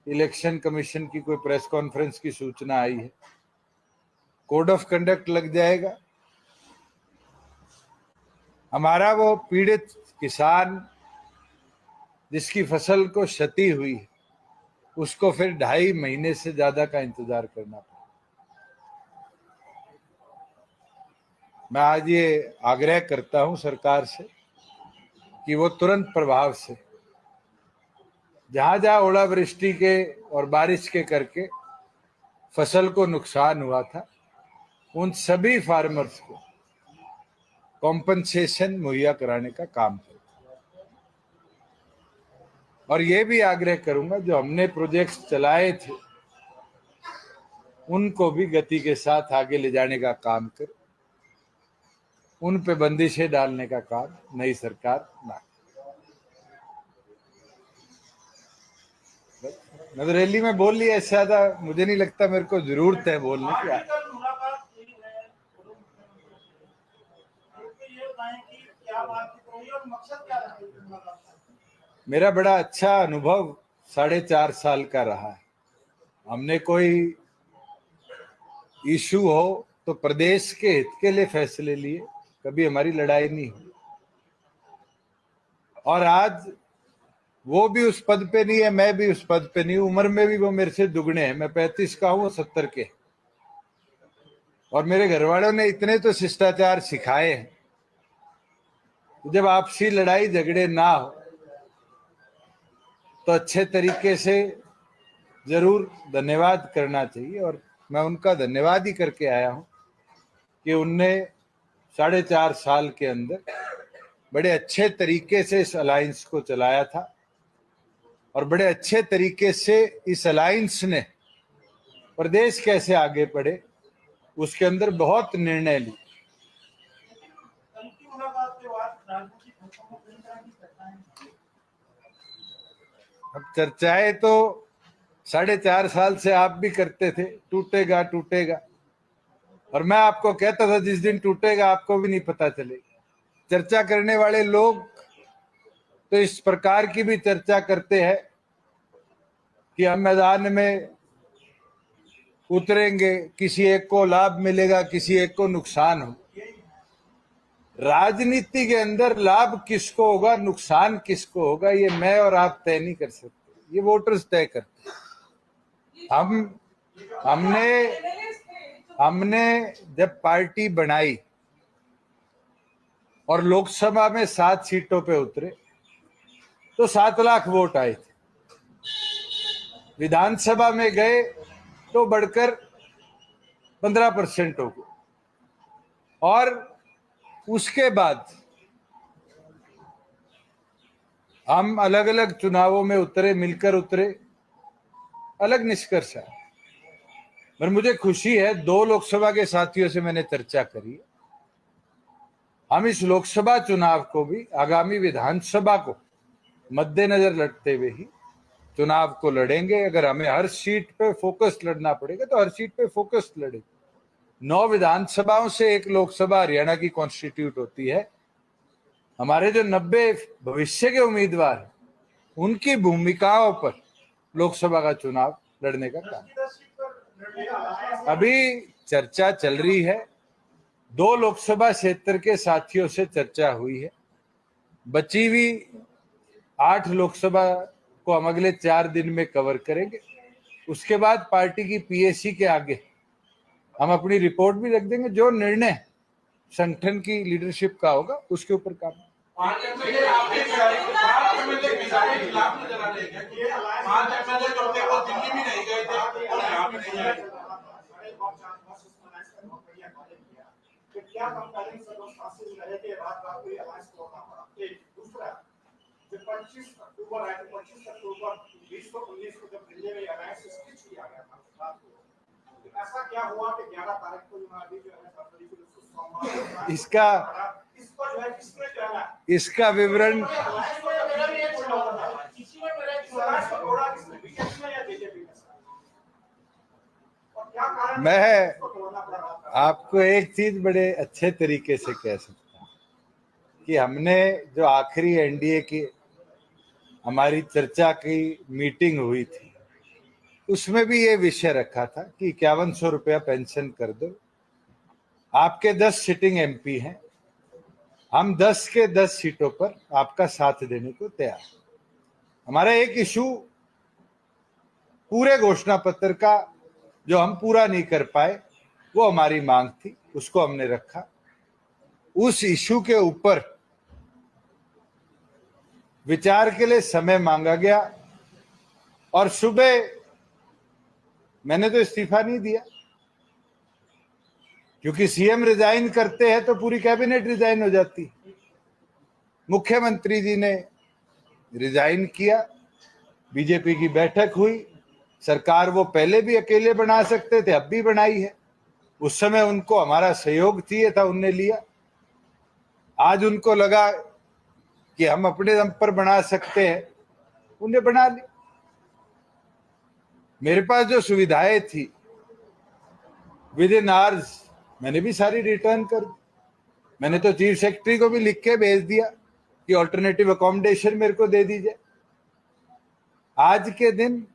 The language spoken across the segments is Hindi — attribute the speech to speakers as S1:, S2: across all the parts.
S1: इलेक्शन कमीशन की कोई प्रेस कॉन्फ्रेंस की सूचना आई है। कोड ऑफ कंडक्ट लग जाएगा। हमारा वो पीड़ित किसान जिसकी फसल को क्षति हुई है, उसको फिर 2.5 महीने से ज्यादा का इंतजार करना पड़ा। मैं आज ये आग्रह करता हूं सरकार से कि वो तुरंत प्रभाव से जहां जहां ओलावृष्टि के और बारिश के करके फसल को नुकसान हुआ था, उन सभी फार्मर्स को कॉम्पनसेशन मुहैया कराने का काम करें। और ये भी आग्रह करूंगा, जो हमने प्रोजेक्ट्स चलाए थे उनको भी गति के साथ आगे ले जाने का काम करें। उन पे बंदिशें डालने का काम नई सरकार ना करे। मैं तो रैली में बोल लिया, इससे ज्यादा मुझे नहीं लगता मेरे को जरूरत है बोलने की। मेरा बड़ा अच्छा अनुभव 4.5 साल का रहा है। हमने कोई इशू हो तो प्रदेश के हित के लिए फैसले लिए, कभी हमारी लड़ाई नहीं हुई। और आज वो भी उस पद पे नहीं है, मैं भी उस पद पे नहीं हूं। उम्र में भी वो मेरे से दुगने हैं। मैं 35 का हूं, 70 के। और मेरे घर वालों ने इतने तो शिष्टाचार सिखाए हैं, जब आपसी लड़ाई झगड़े ना हो तो अच्छे तरीके से जरूर धन्यवाद करना चाहिए। और मैं उनका धन्यवाद ही करके आया हूं कि उनने 4.5 साल के अंदर बड़े अच्छे तरीके से इस अलायंस को चलाया था। और बड़े अच्छे तरीके से इस अलायंस ने प्रदेश कैसे आगे बढ़े उसके अंदर बहुत निर्णय लिए। अब चर्चाएं तो 4.5 साल से आप भी करते थे, टूटेगा टूटेगा। और मैं आपको कहता था जिस दिन टूटेगा आपको भी नहीं पता चलेगा। चर्चा करने वाले लोग तो इस प्रकार की भी चर्चा करते हैं कि हम मैदान में उतरेंगे, किसी एक को लाभ मिलेगा, किसी एक को नुकसान हो। राजनीति के अंदर लाभ किसको होगा, नुकसान किसको होगा, ये मैं और आप तय नहीं कर सकते, ये वोटर्स तय करते हैं। हमने जब पार्टी बनाई और लोकसभा में 7 सीटों पे उतरे तो 7 लाख वोट आए थे। विधानसभा में गए तो बढ़कर 15% हो गए। और उसके बाद हम अलग अलग चुनावों में उतरे, मिलकर उतरे, अलग निष्कर्ष है। पर मुझे खुशी है, 2 लोकसभा के साथियों से मैंने चर्चा करी। हम इस लोकसभा चुनाव को भी आगामी विधानसभा को मद्देनजर लड़ते हुए ही चुनाव को लड़ेंगे। अगर हमें हर सीट पे फोकस लड़ना पड़ेगा तो हर सीट पे फोकस लड़ेंगे। 9 विधानसभाओं से 1 लोकसभा हरियाणा की कॉन्स्टिट्यूट होती है। हमारे जो 90 भविष्य के उम्मीदवार हैं, उनकी भूमिकाओं पर लोकसभा का चुनाव लड़ने का काम अभी चर्चा चल रही है। 2 लोकसभा क्षेत्र के साथियों से चर्चा हुई है। बची हुई 8 लोकसभा को हम अगले 4 दिन में कवर करेंगे। उसके बाद पार्टी की पीएसी के आगे हम अपनी रिपोर्ट भी रख देंगे। जो निर्णय संगठन की लीडरशिप का होगा उसके ऊपर काम। ऐसा क्या हुआ कि 11 तारीख को इसका विवरण मैं आपको एक चीज बड़े अच्छे तरीके से कह सकता हूं कि हमने जो आखिरी एनडीए की हमारी चर्चा की मीटिंग हुई थी, उसमें भी ये विषय रखा था कि 5100 रुपया पेंशन कर दो। आपके 10 सिटिंग एमपी हैं, हम 10 के 10 सीटों पर आपका साथ देने को तैयार। हमारा एक इशू पूरे घोषणा पत्र का जो हम पूरा नहीं कर पाए, वो हमारी मांग थी, उसको हमने रखा। उस इशू के ऊपर विचार के लिए समय मांगा गया और सुबह मैंने तो इस्तीफा नहीं दिया, क्योंकि सीएम रिजाइन करते हैं तो पूरी कैबिनेट रिजाइन हो जाती। मुख्यमंत्री जी ने रिजाइन किया, बीजेपी की बैठक हुई, सरकार वो पहले भी अकेले बना सकते थे, अब भी बनाई है। उस समय उनको हमारा सहयोग चाहिए था, उनने लिया। आज उनको लगा कि हम अपने दम पर बना सकते हैं, उन्हें बना ली। मेरे पास जो सुविधाएं थी विद इन आवर्स मैंने भी सारी रिटर्न कर दी। मैंने तो चीफ सेक्रेटरी को भी लिख के भेज दिया कि ऑल्टरनेटिव अकोमोडेशन मेरे को दे दीजिए। आज के दिन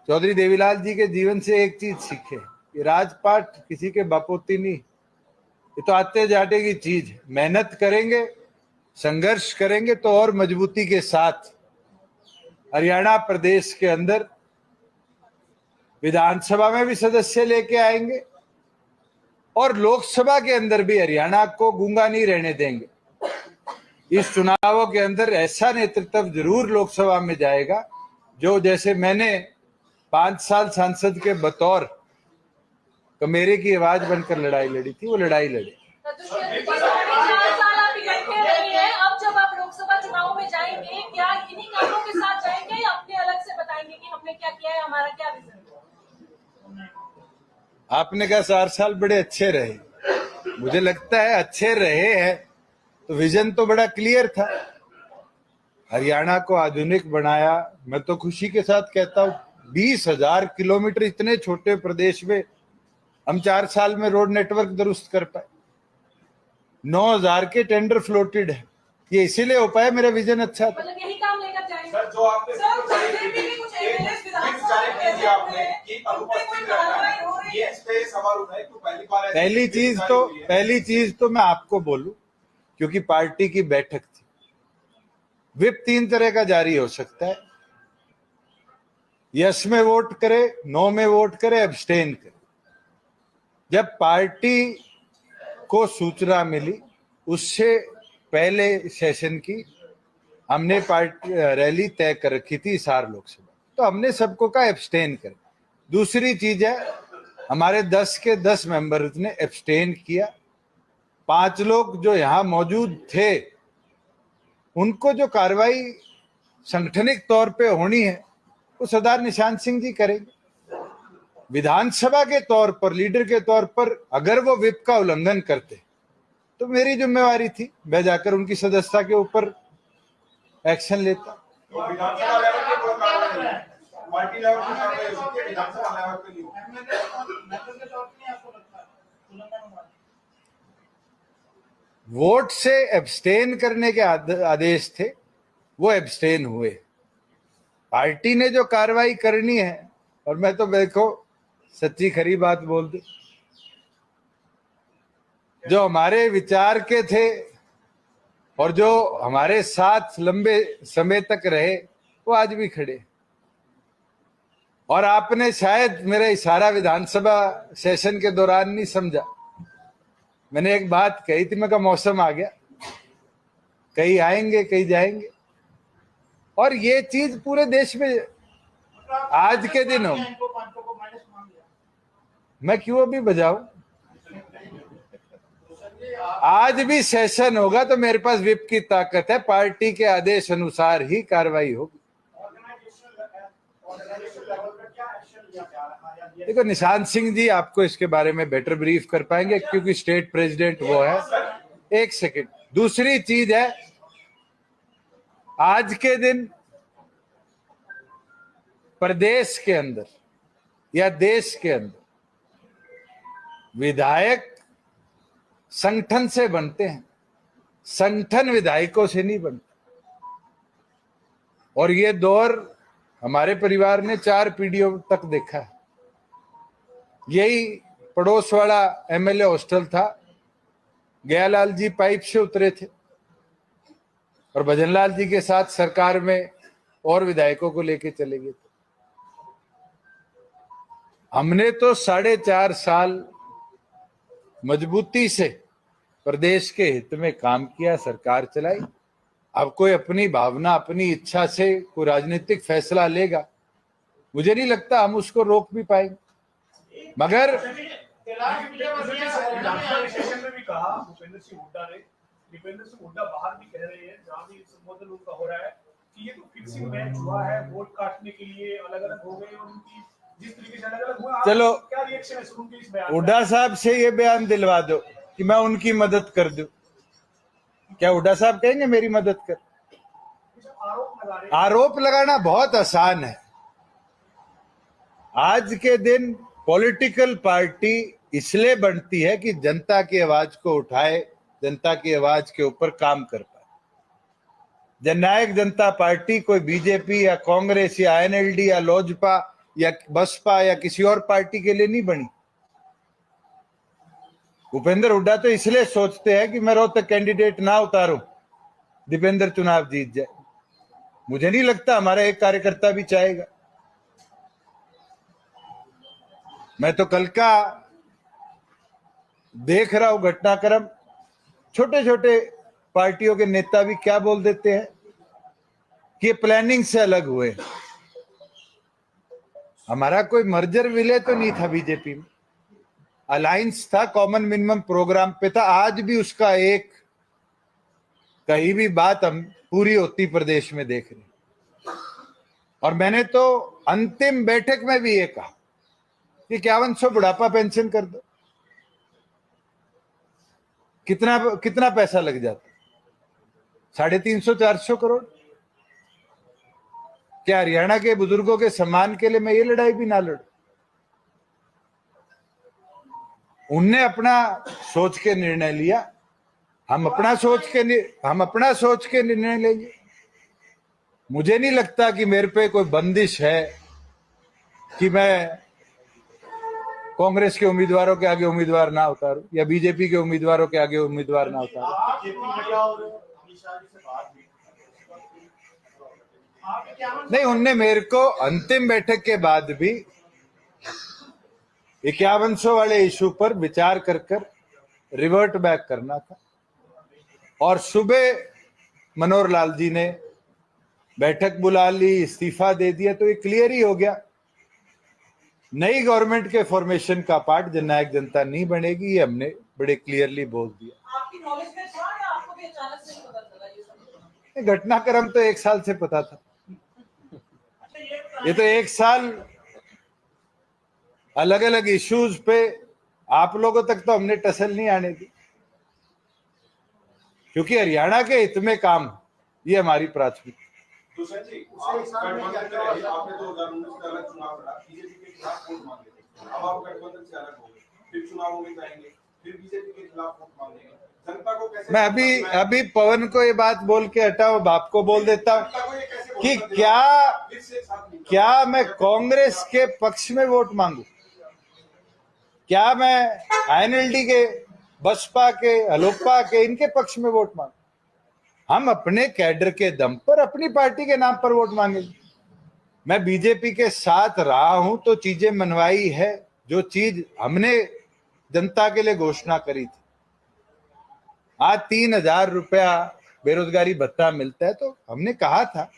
S1: चौधरी देवीलाल जी के जीवन से एक चीज सीखे कि राजपाट किसी के बापोती नहीं, ये तो आते जाते की चीज है। मेहनत करेंगे, संघर्ष करेंगे तो और मजबूती के साथ हरियाणा प्रदेश के अंदर विधानसभा में भी सदस्य लेके आएंगे और लोकसभा के अंदर भी हरियाणा को गूंगा नहीं रहने देंगे। इस चुनावों के अंदर ऐसा नेतृत्व जरूर लोकसभा में जाएगा जो, जैसे मैंने 5 साल सांसद के बतौर कमेरे की आवाज बनकर लड़ाई लड़ी थी, वो लड़ाई लड़ी।
S2: अब जब आप लोकसभा चुनाव में जाएंगे, क्या इन्हीं कामों के साथ जाएंगे या अपने अलग से बताएंगे कि हमने क्या किया है, हमारा क्या विजन है?
S1: आपने कहा 4 साल बड़े अच्छे रहे, मुझे लगता है अच्छे रहे हैं तो विजन तो बड़ा क्लियर था। हरियाणा को आधुनिक बनाया। मैं तो खुशी के साथ कहता हूं 20,000 किलोमीटर इतने छोटे प्रदेश में हम 4 साल में रोड नेटवर्क दुरुस्त कर पाए। 9,000 के टेंडर फ्लोटेड है, ये इसीलिए हो पाया, मेरा विजन अच्छा था।
S2: मतलब यही काम लेकर जाएंगे
S3: सर, जो आपने
S1: पहली चीज तो मैं आपको बोलूं, क्योंकि पार्टी की बैठक थी, विप 3 तरह का जारी हो सकता है, यस में वोट करे, नो में वोट करे, एब्सटेन करे। जब पार्टी को सूचना मिली उससे पहले सेशन की हमने पार्टी रैली तय कर रखी थी हिसार लोकसभा, तो हमने सबको कहा एब्सटेन करें। दूसरी चीज है, हमारे 10 के 10 मेंबर्स ने एब्सटेन किया। 5 लोग जो यहां मौजूद थे उनको जो कार्रवाई संगठनिक तौर पे होनी है वो सरदार निशांत सिंह जी करेंगे। विधानसभा के तौर पर, लीडर के तौर पर अगर वो विप का उल्लंघन करते तो मेरी जिम्मेवारी थी, मैं जाकर उनकी सदस्यता के ऊपर एक्शन लेता।
S3: विधानसभा लेवल पे कोई कार्रवाई नहीं, पार्टी लेवल पे कार्रवाई हो सकती है, विधानसभा लेवल पे नहीं।
S1: वोट से एब्सटेन करने के आदेश थे, वो एब्सटेन हुए। पार्टी ने जो कार्रवाई करनी है, और मैं तो देखो सच्ची खरी बात बोल दी, जो हमारे विचार के थे और जो हमारे साथ लंबे समय तक रहे वो आज भी खड़े। और आपने शायद मेरा इशारा विधानसभा सेशन के दौरान नहीं समझा। मैंने एक बात कही थी, मैं कहा मौसम आ गया, कहीं आएंगे कहीं जाएंगे, और ये चीज पूरे देश में आज के दिन हो। मैं क्यों अभी बजाऊं? आज भी सेशन होगा तो मेरे पास विप की ताकत है, पार्टी के आदेश अनुसार ही कार्रवाई होगी। देखो निशांत सिंह जी आपको इसके बारे में बेटर ब्रीफ कर पाएंगे क्योंकि स्टेट प्रेसिडेंट वो है। एक सेकंड, दूसरी चीज है, आज के दिन प्रदेश के अंदर या देश के अंदर विधायक संगठन से बनते हैं, संगठन विधायकों से नहीं बनता। और ये दौर हमारे परिवार ने 4 पीढ़ियों तक देखा है। यही पड़ोस वाला एमएलए हॉस्टल था, गयालाल जी पाइप से उतरे थे और भजनलाल जी के साथ सरकार में और विधायकों को लेके चले गए थे। हमने तो 4.5 साल मजबूती से प्रदेश के हित में काम किया, सरकार चलाई। अब कोई अपनी भावना, अपनी इच्छा से कोई राजनीतिक फैसला लेगा, मुझे नहीं लगता हम उसको रोक भी पाएंगे। मगर
S4: विधानसभा सेशन में भी कहा भूपेंद्र सिंह हुड्डा ने, दीपेंद्र सिंह हुड्डा बाहर भी कह रहे हैं, जहां भी संबोधन उनका हो रहा है कि ये तो फिक्सिंग मैच हुआ है, वोट काटने के लिए अलग अलग हो गए और उनकी जिस तरीके से अलग अलग हुआ।
S1: चलो,
S4: क्या रिएक्शन है सुन इस बयान?
S1: हुड्डा साहब से ये बयान दिलवा दो कि मैं उनकी मदद कर दूं। क्या हुड्डा साहब कहेंगे मेरी मदद कर? आरोप लगाना बहुत आसान है। आज के दिन पॉलिटिकल पार्टी इसलिए बनती है कि जनता की आवाज को उठाए, जनता की आवाज के ऊपर काम कर पाए। जननायक जनता पार्टी कोई बीजेपी या कांग्रेस या एनएलडी या लोजपा या बसपा या किसी और पार्टी के लिए नहीं बनी। भूपेंद्र हुड्डा तो इसलिए सोचते हैं कि मैं रोहतक कैंडिडेट ना उतारूं, दीपेंद्र चुनाव जीत जाए। मुझे नहीं लगता हमारा एक कार्यकर्ता भी चाहेगा। मैं तो कल का देख रहा हूं घटनाक्रम, छोटे छोटे पार्टियों के नेता भी क्या बोल देते हैं कि प्लानिंग से अलग हुए। हमारा कोई मर्जर विलय तो नहीं था बीजेपी में, अलायंस था, कॉमन मिनिमम प्रोग्राम पे था। आज भी उसका एक कहीं भी बात हम पूरी होती प्रदेश में देख रहे। और मैंने तो अंतिम बैठक में भी ये कहा कि 5100 बुढ़ापा पेंशन कर दो। कितना पैसा लग जाता? 350-400 करोड़। क्या हरियाणा के बुजुर्गों के सम्मान के लिए मैं ये लड़ाई भी ना लड़ूं? उनने अपना सोच के निर्णय लिया, हम अपना सोच के निर्णय लेंगे। मुझे नहीं लगता कि मेरे पे कोई बंदिश है कि मैं कांग्रेस के उम्मीदवारों के आगे उम्मीदवार ना उतारूं या बीजेपी के उम्मीदवारों के आगे उम्मीदवार ना उतारूं। नहीं, उनने मेरे को अंतिम बैठक के बाद भी 5100 वाले इशू पर विचार कर रिवर्ट बैक करना था। और सुबह मनोहर लाल जी ने बैठक बुला ली, इस्तीफा दे दिया, तो ये क्लियर ही हो गया नई गवर्नमेंट के फॉर्मेशन का पार्ट जननायक जनता नहीं बनेगी। ये हमने बड़े क्लियरली बोल दिया।
S2: आपकी नॉलेज में था या आपको भी अचानक से पता चला ये सब?
S1: घटनाक्रम तो 1 साल से पता था। ये तो 1 साल अलग अलग इश्यूज पे आप लोगों तक तो हमने टसल नहीं आने दी, क्योंकि हरियाणा के हित में काम, ये हमारी प्राथमिकता।
S3: तो सर जी, गठबंधन से रहे, आपने 2019 का अलग चुनाव लड़ा, बीजेपी के खिलाफ वोट मांगे थे। अब आप गठबंधन से अलग हो गए, फिर चुनावों में जाएंगे, फिर बीजेपी के खिलाफ वोट मांगेंगे। जनता को कैसे? मैं
S1: अभी पवन को ये बात बोल के हटाओ, बाप को बोल देता हूं कि क्या मैं कांग्रेस के पक्ष में वोट मांगू? क्या मैं एनएलडी के, बसपा के, अलोपा के, इनके पक्ष में वोट मांगू? हम अपने कैडर के दम पर अपनी पार्टी के नाम पर वोट मांगेंगे। मैं बीजेपी के साथ रहा हूं तो चीजें मनवाई है, जो चीज हमने जनता के लिए घोषणा करी थी। आज 3000 रुपया बेरोजगारी भत्ता मिलता है, तो हमने कहा था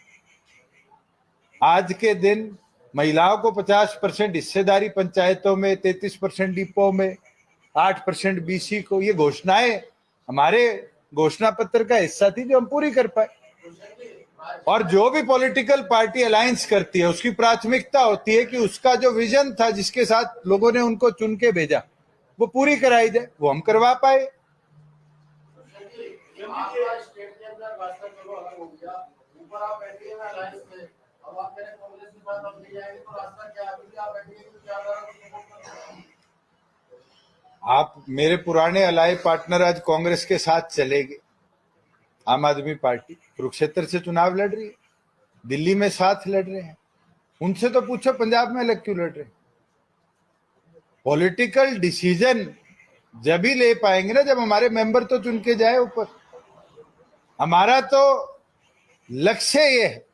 S1: आज के दिन महिलाओं को 50% हिस्सेदारी पंचायतों में, 33% डिपो में, 8% बीसी को। ये घोषणाएं हमारे घोषणा पत्र का हिस्सा थी जो हम पूरी कर पाए। और जो भी पॉलिटिकल पार्टी अलायंस करती है उसकी प्राथमिकता होती है कि उसका जो विजन था, जिसके साथ लोगों ने उनको चुन के भेजा, वो पूरी कराई जाए। वो हम करवा पाए। आप मेरे पुराने अलाय पार्टनर आज कांग्रेस के साथ चले गए। आम आदमी पार्टी कुरुक्षेत्र से चुनाव लड़ रही है, दिल्ली में साथ लड़ रहे हैं। उनसे तो पूछो पंजाब में अलग क्यों लड़ रहे। पॉलिटिकल डिसीजन जब ही ले पाएंगे ना जब हमारे मेंबर तो चुन के जाए ऊपर। हमारा तो लक्ष्य ये है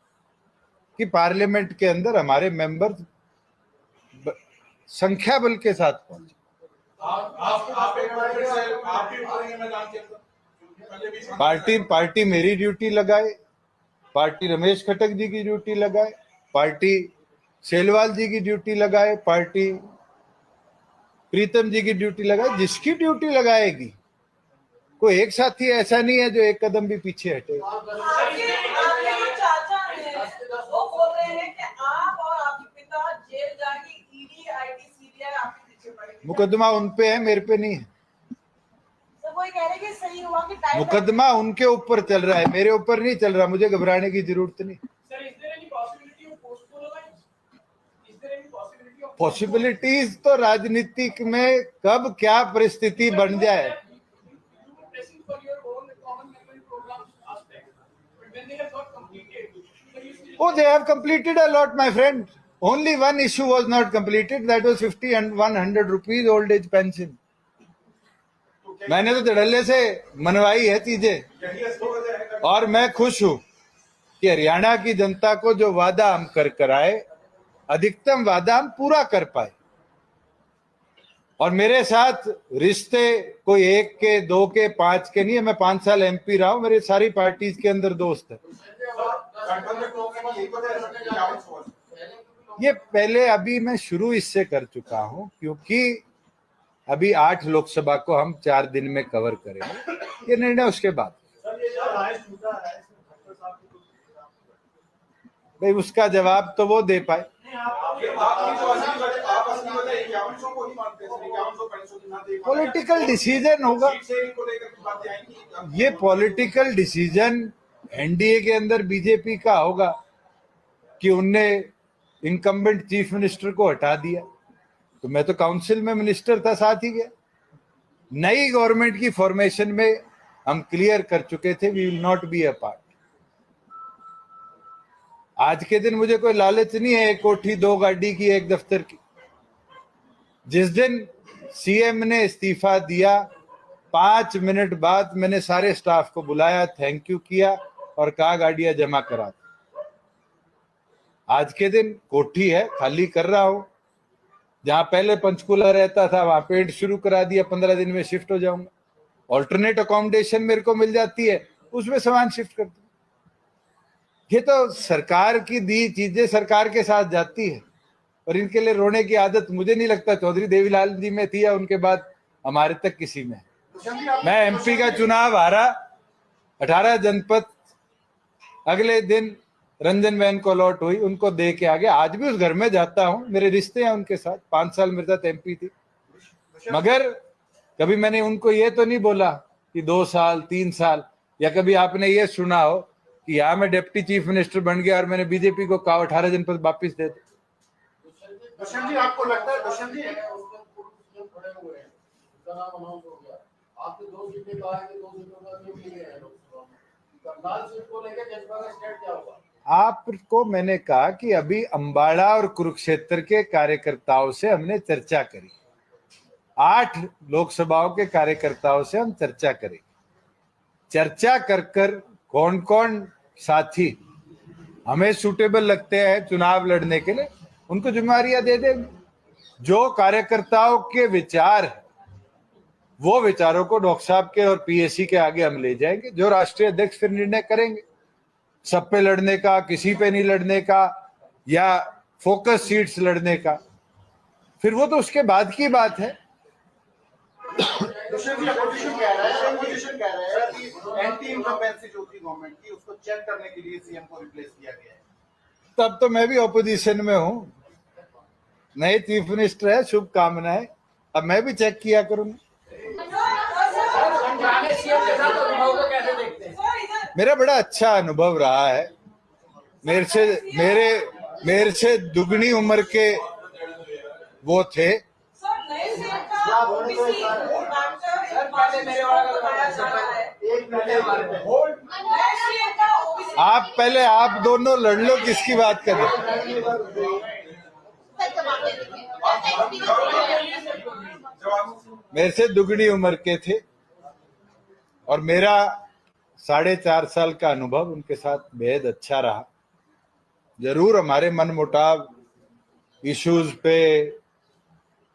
S1: कि पार्लियामेंट के अंदर हमारे मेंबर संख्या बल के साथ पहुंचे। पार्टी मेरी ड्यूटी लगाए, पार्टी रमेश खटक जी की ड्यूटी लगाए, पार्टी सेलवाल जी की ड्यूटी लगाए, पार्टी प्रीतम जी की ड्यूटी लगाए, जिसकी ड्यूटी लगाएगी। कोई एक साथी ऐसा नहीं है जो एक कदम भी पीछे हटे।
S5: आपके जो चाचा हैं वो बोल रहे हैं कि आप और आपके पिता जेल जाएंगे, ईडी आईटी सीबीआई आपके पीछे पड़ेगी।
S1: मुकदमा उन पे है, मेरे पे नहीं है।
S5: सर वो कह रहे हैं कि सही हुआ कि टाइम
S1: मुकदमा उनके ऊपर चल रहा है, मेरे ऊपर नहीं चल रहा। मुझे घबराने की जरूरत नहीं। पॉसिबिलिटीज तो राजनीतिक में कब क्या परिस्थिति बन जाए। Oh, they have completed a lot, my friend. Only one issue was not completed. That was 50 and 100 rupees old age pension. मैंने तो धड़ल्ले से मनवाई है चीजें, और मैं खुश हूं कि हरियाणा की जनता को जो वादा हम कर आए, अधिकतम वादा हम पूरा कर पाए। और मेरे साथ रिश्ते कोई एक के, दो के, पांच के नहीं है। मैं 5 साल एमपी रहा हूं, मेरे सारी पार्टीज के अंदर दोस्त है। ये पहले अभी मैं शुरू इससे कर चुका हूं क्योंकि अभी 8 लोकसभा को हम 4 दिन में कवर करेंगे। ये निर्णय उसके बाद। भाई उसका जवाब तो वो दे पाए। पॉलिटिकल डिसीजन होगा। ये पॉलिटिकल डिसीजन एनडीए के अंदर बीजेपी का होगा कि उनने इनकम्बेंट चीफ मिनिस्टर को हटा दिया, तो मैं तो काउंसिल में मिनिस्टर था, साथ ही गया। नई गवर्नमेंट की फॉर्मेशन में हम क्लियर कर चुके थे, we will not be a part. आज के दिन मुझे कोई लालच नहीं है एक कोठी 2 गाड़ी की, एक दफ्तर की। जिस दिन सीएम ने इस्तीफा दिया 5 मिनट बाद मैंने सारे स्टाफ को बुलाया, थैंक यू किया और कहा गाड़ियां जमा करा। आज के दिन कोठी है, खाली कर रहा हूं। जहां पहले पंचकूला रहता था वहां पेंट शुरू करा दिया, 15 दिन में शिफ्ट हो जाऊंगा। ऑल्टरनेट अकोमोडेशन मेरे को मिल जाती है, उसमें सामान शिफ्ट कर दूं। ये तो सरकार की दी चीजें सरकार के साथ जाती है, और इनके लिए रोने की आदत मुझे नहीं लगता चौधरी देवीलाल जी में थी या उनके बाद हमारे तक किसी में। मैं एमपी का चुनाव हारा, 18 जनपद अगले दिन रंजन बहन को अलॉट हुई, उनको दे के आगे। आज भी उस घर में जाता हूं, मेरे रिश्ते हैं उनके साथ। 5 साल मेरे साथ एमपी थी, मगर कभी मैंने उनको ये तो नहीं बोला कि 2 साल 3 साल, या कभी आपने ये सुना हो कि यहाँ मैं डिप्टी चीफ मिनिस्टर बन गया और मैंने बीजेपी को कहा 18 जनपद वापिस दे दे।
S6: दुष्यंत जी आपको लगता है दुष्यंत जी आपने 2 सीटें कहा है कि 2 सीटों का जो लिए हैं करनाल सीट को लेकर जज्बा का स्टेट क्या होगा?
S1: आपको मैंने कहा कि अभी अंबाला और कुरुक्षेत्र के कार्यकर्ताओं से हमने चर्चा करी, 8 लोकसभाओं के कार्यकर्ताओं से हम चर्चा करेंगे। चर्चा कर कौन कौन साथी हमें सूटेबल लगते हैं चुनाव लड़ने के लिए, उनको जिम्मेदारियां दे देंगे। जो कार्यकर्ताओं के विचार है वो विचारों को डॉक्टर साहब के और पीएससी के आगे हम ले जाएंगे। जो राष्ट्रीय अध्यक्ष फिर निर्णय करेंगे, सब पे लड़ने का, किसी पे नहीं लड़ने का, या फोकस सीट्स लड़ने का, फिर वो तो उसके बाद की बात है।
S6: अपोजिशन कह रहा है कि एंटी इनकम्बेंसी जो थी गवर्नमेंट की उसको चेक करने के लिए सीएम को रिप्लेस किया गया है।
S1: तब तो मैं भी ऑपोजिशन में हूं। नए चीफ मिनिस्टर है, शुभकामनाएं। अब मैं भी चेक किया करूंगा। मेरा बड़ा अच्छा अनुभव रहा है। मेरे से दुगनी उम्र के वो थे।
S5: एक
S1: आप पहले आप दोनों लड़ लो, किसकी बात कर रहे हो? मेरे से दुगनी उम्र के थे और मेरा 4.5 साल का अनुभव उनके साथ बेहद अच्छा रहा। जरूर हमारे मन मुटाव इश्यूज पे,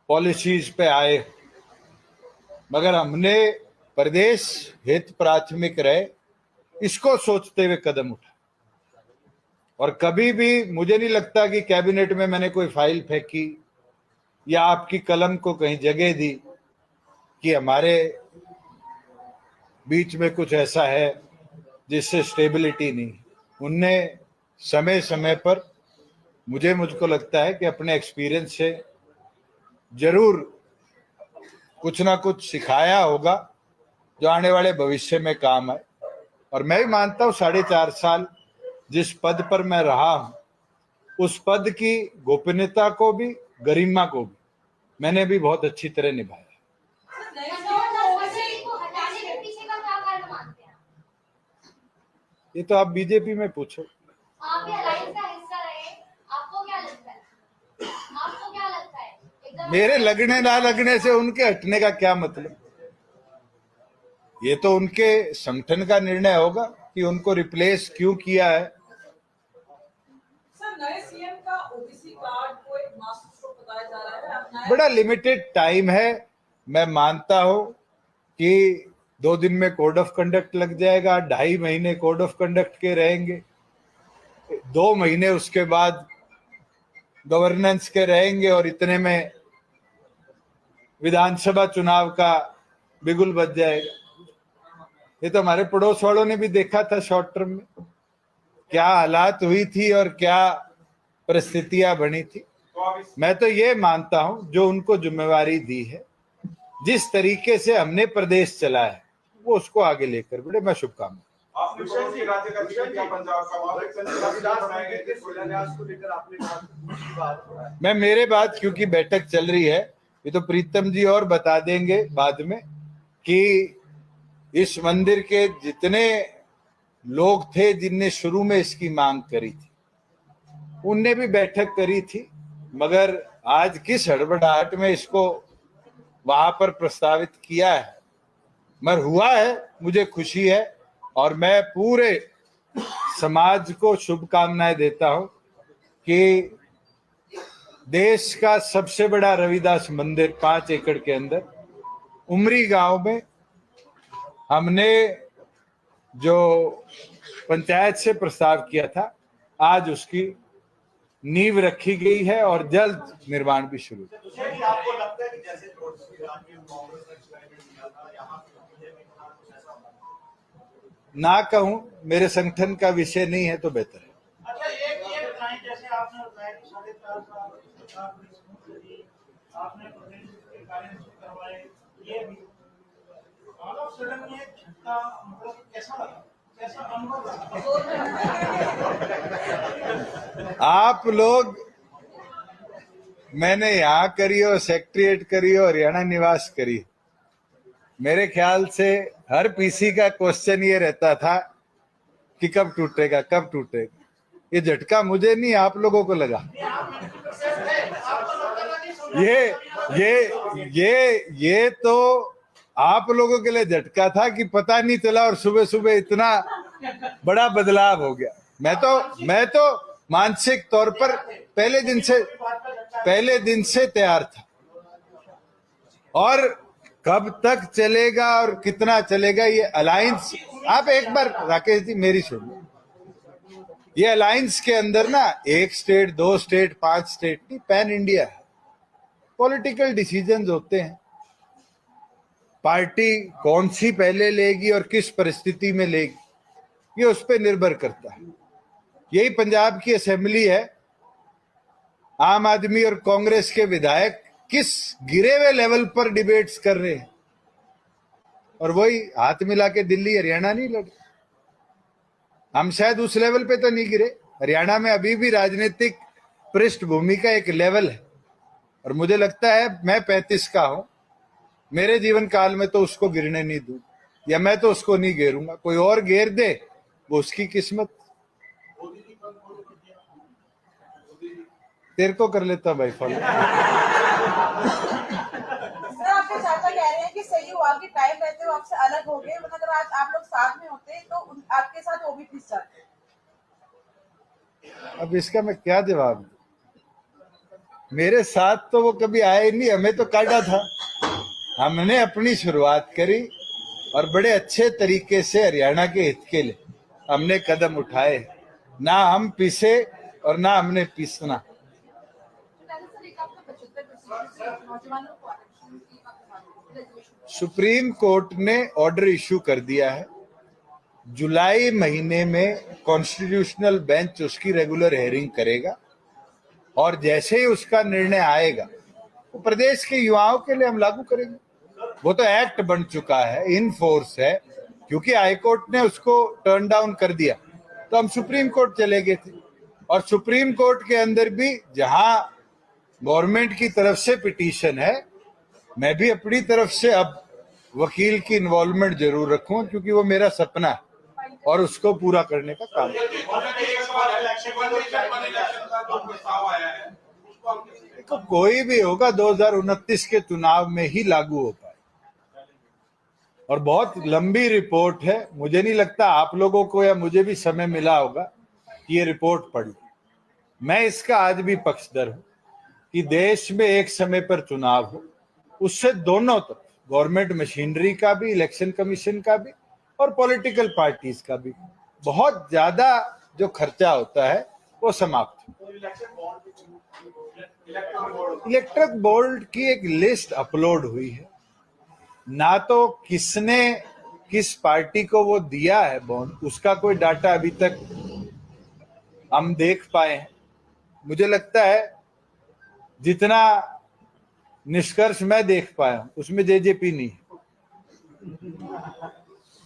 S1: पॉलिसीज पे आए, मगर हमने प्रदेश हित प्राथमिक रहे इसको सोचते हुए कदम उठा। और कभी भी मुझे नहीं लगता कि कैबिनेट में मैंने कोई फाइल फेंकी या आपकी कलम को कहीं जगह दी कि हमारे बीच में कुछ ऐसा है जिससे स्टेबिलिटी नहीं। उनने समय समय पर मुझको लगता है कि अपने एक्सपीरियंस से जरूर कुछ ना कुछ सिखाया होगा जो आने वाले भविष्य में काम आए। और मैं भी मानता हूं 4.5 साल जिस पद पर मैं रहा हूं उस पद की गोपनीयता को भी, गरिमा को भी मैंने भी बहुत अच्छी तरह निभाया। ये तो आप बीजेपी में पूछो।
S7: आप भी अलायंस का हिस्सा रहे, आपको क्या लगता है? आपको क्या लगता है? एकदम
S1: मेरे लगने ना लगने से उनके हटने का क्या मतलब? ये तो उनके संगठन का निर्णय होगा कि उनको रिप्लेस क्यों किया है।
S5: सर, नए सीएम का ओबीसी कार्ड को एक मास्टर स्ट्रोक बताया जा रहा है।
S1: बड़ा लिमिटेड टाइम है। मैं मानता हूं कि 2 दिन में कोड ऑफ कंडक्ट लग जाएगा, 2.5 महीने कोड ऑफ कंडक्ट के रहेंगे, 2 महीने उसके बाद गवर्नेंस के रहेंगे और इतने में विधानसभा चुनाव का बिगुल बज जाएगा। ये तो हमारे पड़ोस वालों ने भी देखा था शॉर्ट टर्म में क्या हालात हुई थी और क्या परिस्थितियां बनी थी। मैं तो ये मानता हूं जो उनको जिम्मेवारी दी है, जिस तरीके से हमने प्रदेश चलाया है वो उसको आगे लेकर बढ़े। मैं शुभकामनाएं।
S3: आपने कौन सी राज्य का विषय क्या पंजाब का वहां पे संविधान बनाए गए थे, शिलान्यास को लेकर आपने बात हो रहा है।
S1: मैं मेरे बात क्योंकि बैठक चल रही है, ये तो प्रीतम जी और बता देंगे बाद में कि इस मंदिर के जितने लोग थे जिनने शुरू में इसकी मांग करी थी उनने भी बैठक करी थी, मगर आज किस हड़बड़ाहट में इसको वहां पर प्रस्तावित किया है, मगर हुआ है, मुझे खुशी है। और मैं पूरे समाज को शुभकामनाएं देता हूं कि देश का सबसे बड़ा रविदास मंदिर 5 एकड़ के अंदर उमरी गांव में हमने जो पंचायत से प्रस्ताव किया था, आज उसकी नींव रखी गई है और जल्द निर्माण भी शुरू।
S4: आपको लगता है कि जैसे कांग्रेस
S1: ना कहूं, मेरे संगठन का विषय नहीं है तो बेहतर है।
S4: अच्छा, ये बताएं, जैसे आपने बताया कि 4.5 साल सरकार ने आपने प्रदेश के कार्य करवाए, ये भी ऑल ऑफ सडन ये झटका मतलब कैसा लगा, कैसा अनुभव रहा?
S1: आप लोग, मैंने यहाँ करी हो, सेक्रेटरिएट करी हो, हरियाणा निवास करी, मेरे ख्याल से हर पीसी का क्वेश्चन ये रहता था कि कब टूटेगा, कब टूटेगा। ये झटका मुझे नहीं, आप लोगों को लगा। ये तो आप लोगों के लिए झटका था कि पता नहीं चला और सुबह सुबह इतना बड़ा बदलाव हो गया। मैं तो मानसिक तौर पर पहले दिन से तैयार था। और कब तक चलेगा और कितना चलेगा ये अलायंस, आप एक बार राकेश जी मेरी सुनिए, ये अलायंस के अंदर ना 1 स्टेट, 2 स्टेट, 5 स्टेट नहीं, पैन इंडिया है। पॉलिटिकल डिसीजंस होते हैं, पार्टी कौन सी पहले लेगी और किस परिस्थिति में लेगी ये उस पर निर्भर करता है। यही पंजाब की असेंबली है, आम आदमी और कांग्रेस के विधायक किस गिरे हुए लेवल पर डिबेट्स कर रहे हैं और वही हाथ मिला के दिल्ली हरियाणा नहीं लड़े। हम शायद उस लेवल पे तो नहीं गिरे। हरियाणा में अभी भी राजनीतिक पृष्ठभूमि का एक लेवल है और मुझे लगता है मैं 35 का हूं, मेरे जीवन काल में तो उसको गिरने नहीं दूं, या मैं तो उसको नहीं घेरूंगा। कोई और घेर दे वो उसकी किस्मत। तेरे को कर लेता भाई फॉलो।
S5: सर आपके चाचा कह रहे हैं कि सही हुआ कि टाइम रहते हुए आपसे अलग हो गए, वरना अगर आज आप लोग साथ में होते तो आपके साथ वो भी पिस जाते।
S1: अब इसका मैं क्या जवाब दूं? मेरे साथ तो वो कभी आए नहीं, हमें तो काटा था। हमने अपनी शुरुआत करी और बड़े अच्छे तरीके से हरियाणा के हित के लिए हमने कदम उठाए। ना हम पीसे और ना हमने पीसना। सुप्रीम कोर्ट ने ऑर्डर इशू कर दिया है, जुलाई महीने में कॉन्स्टिट्यूशनल बेंच उसकी रेगुलर हेयरिंग करेगा और जैसे ही उसका निर्णय आएगा वो प्रदेश के युवाओं के लिए हम लागू करेंगे। वो तो एक्ट बन चुका है, इन फोर्स है, क्योंकि हाईकोर्ट ने उसको टर्न डाउन कर दिया तो हम सुप्रीम कोर्ट चले गए थे। और सुप्रीम कोर्ट के अंदर भी जहां गवर्नमेंट की तरफ से पिटीशन है, मैं भी अपनी तरफ से अब वकील की इन्वॉल्वमेंट जरूर रखूं, क्योंकि वो मेरा सपना है और उसको पूरा करने का काम। तो कोई भी होगा 2029 के चुनाव में ही लागू हो पाए। और बहुत लंबी रिपोर्ट है, मुझे नहीं लगता आप लोगों को या मुझे भी समय मिला होगा कि ये रिपोर्ट पढ़ ली। मैं इसका आज भी पक्षधर हूं कि देश में एक समय पर चुनाव हो, उससे दोनों तरफ गवर्नमेंट मशीनरी का भी, इलेक्शन कमीशन का भी और पॉलिटिकल पार्टीज का भी बहुत ज्यादा जो खर्चा होता है वो समाप्त हो। इलेक्ट्रल बोर्ड की एक लिस्ट अपलोड हुई है, ना तो किसने किस पार्टी को वो दिया है बॉन्ड, उसका कोई डाटा अभी तक हम देख पाए हैं। मुझे लगता है जितना निष्कर्ष मैं देख पाया उसमें जेजेपी नहीं है।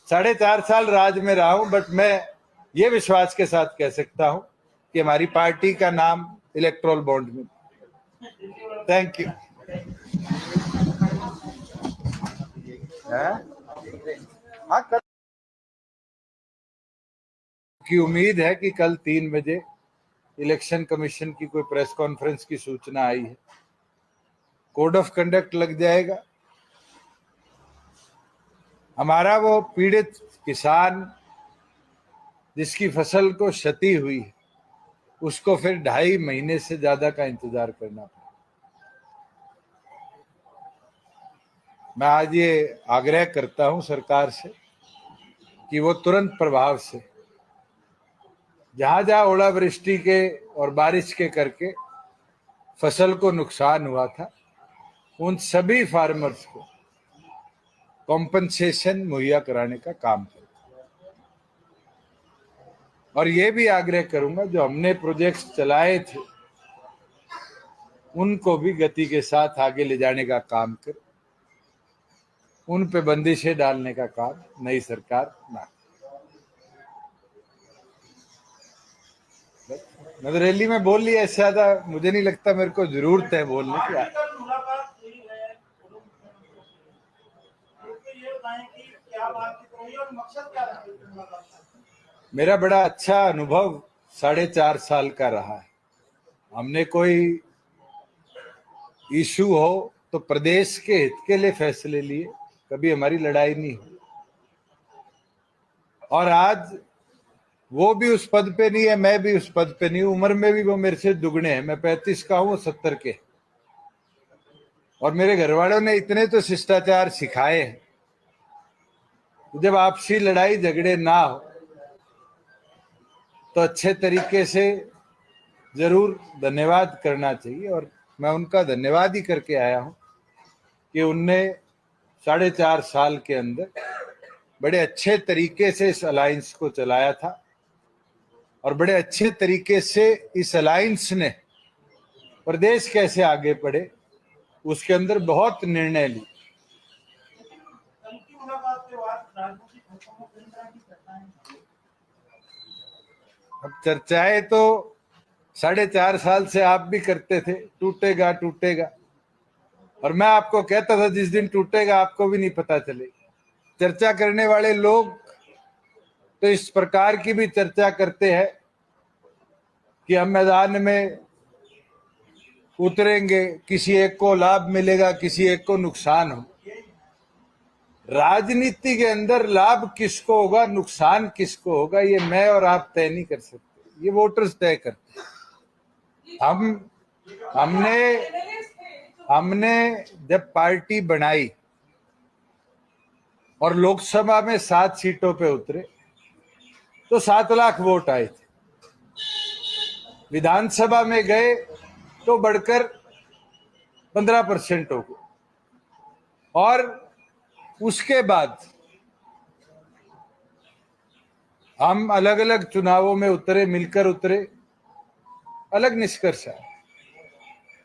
S1: 4.5 साल राज में रहा हूं, बट मैं ये विश्वास के साथ कह सकता हूं कि हमारी पार्टी का नाम इलेक्ट्रल बॉन्ड में। Thank you. हाँ, कल की उम्मीद है कि कल 3 बजे इलेक्शन कमीशन की कोई प्रेस कॉन्फ्रेंस की सूचना आई है, कोड ऑफ कंडक्ट लग जाएगा। हमारा वो पीड़ित किसान जिसकी फसल को क्षति हुई है, उसको फिर 2.5 महीने से ज्यादा का इंतजार करना पड़ा। मैं आज ये आग्रह करता हूं सरकार से कि वो तुरंत प्रभाव से जहां जहां ओलावृष्टि के और बारिश के करके फसल को नुकसान हुआ था, उन सभी फार्मर्स को कॉम्पनसेशन मुहैया कराने का काम करें। और ये भी आग्रह करूंगा जो हमने प्रोजेक्ट्स चलाए थे उनको भी गति के साथ आगे ले जाने का काम करें, उन पे बंदिशें डालने का काम नई सरकार ना। मैं तो रैली में बोल लिया, इससे ज्यादा मुझे नहीं लगता मेरे को जरूरत है बोलने की। मेरा बड़ा अच्छा अनुभव 4.5 साल का रहा है। हमने कोई इशू हो तो प्रदेश के हित के लिए फैसले लिए, कभी हमारी लड़ाई नहीं हुई। और आज वो भी उस पद पे नहीं है, मैं भी उस पद पे नहीं हूं, उम्र में भी वो मेरे से दुगने हैं। मैं 35 का हूं, 70 के। और मेरे घर वालों ने इतने तो शिष्टाचार सिखाए हैं, जब आपसी लड़ाई झगड़े ना हो तो अच्छे तरीके से जरूर धन्यवाद करना चाहिए। और मैं उनका धन्यवाद ही करके आया हूं कि उनने 4.5 साल के अंदर बड़े अच्छे तरीके से इस अलायंस को चलाया था और बड़े अच्छे तरीके से इस अलायंस ने प्रदेश कैसे आगे बढ़े उसके अंदर बहुत निर्णय लिए। अब चर्चाएं तो 4.5 साल से आप भी करते थे, टूटेगा टूटेगा, और मैं आपको कहता था जिस दिन टूटेगा आपको भी नहीं पता चलेगा। चर्चा करने वाले लोग तो इस प्रकार की भी चर्चा करते हैं कि हम मैदान में उतरेंगे, किसी एक को लाभ मिलेगा, किसी एक को नुकसान हो। राजनीति के अंदर लाभ किसको होगा, नुकसान किसको होगा, ये मैं और आप तय नहीं कर सकते, ये वोटर्स तय करते हैं। हमने जब पार्टी बनाई और लोकसभा में 7 सीटों पे उतरे तो 7 लाख वोट आए थे। विधानसभा में गए तो बढ़कर 15% हो गए, और उसके बाद हम अलग अलग चुनावों में उतरे, मिलकर उतरे, अलग निष्कर्ष आए।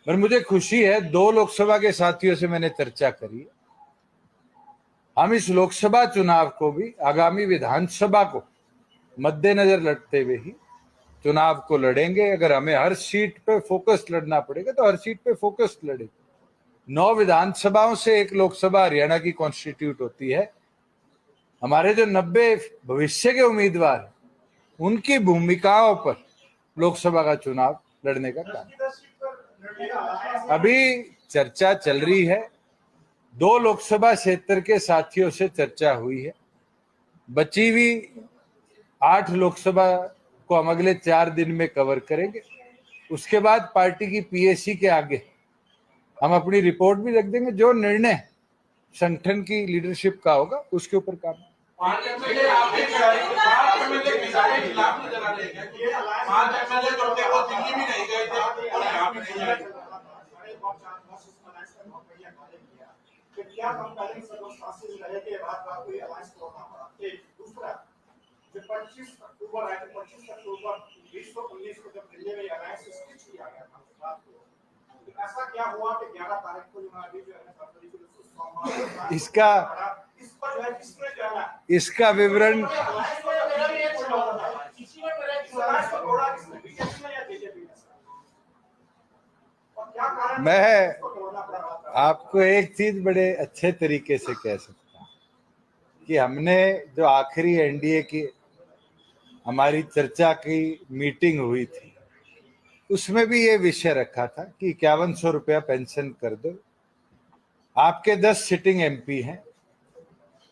S1: पर मुझे खुशी है, 2 लोकसभा के साथियों से मैंने चर्चा करी। हम इस लोकसभा चुनाव को भी आगामी विधानसभा को मद्देनजर लड़ते हुए ही चुनाव को लड़ेंगे। अगर हमें हर सीट पे फोकस लड़ना पड़ेगा तो हर सीट पे फोकस लड़ेंगे। 9 विधानसभाओं से एक लोकसभा हरियाणा की कॉन्स्टिट्यूट होती है। हमारे जो 90 भविष्य के उम्मीदवार हैं, उनकी भूमिकाओं पर लोकसभा का चुनाव लड़ने का काम अभी चर्चा चल रही है। 2 लोकसभा क्षेत्र के साथियों से चर्चा हुई है। बची हुई 8 लोकसभा को हम अगले 4 दिन में कवर करेंगे। उसके बाद पार्टी की पीएसी के आगे हम अपनी रिपोर्ट भी रख देंगे। जो निर्णय संगठन की लीडरशिप का होगा उसके ऊपर काम।
S3: 5 एमएलए आपके के खिलाफ नजर आ रहे हैं कि 5 एमएलए जो थे वो दिल्ली भी नहीं गए थे और यहाँ भी नहीं आए। क्या कंपेयरिंग सर्कमस्टेंसेस रहे कि रात कोई अलायंस तोड़ना पड़ा। एक दूसरा, जो 25 अक्टूबर आए थे, 25 अक्टूबर 2019 को जब दिल्ली में अलायंस स्टिच किया गया था, रात को तो ऐसा क्या हुआ कि 11 तारीख को अभी जो है फरवरी को
S1: इसका विवरण मैं आपको एक चीज बड़े अच्छे तरीके से कह सकता हूं कि हमने जो आखिरी एनडीए की हमारी चर्चा की मीटिंग हुई थी, उसमें भी ये विषय रखा था कि 5100 रुपया पेंशन कर दो। आपके 10 सिटिंग एमपी हैं,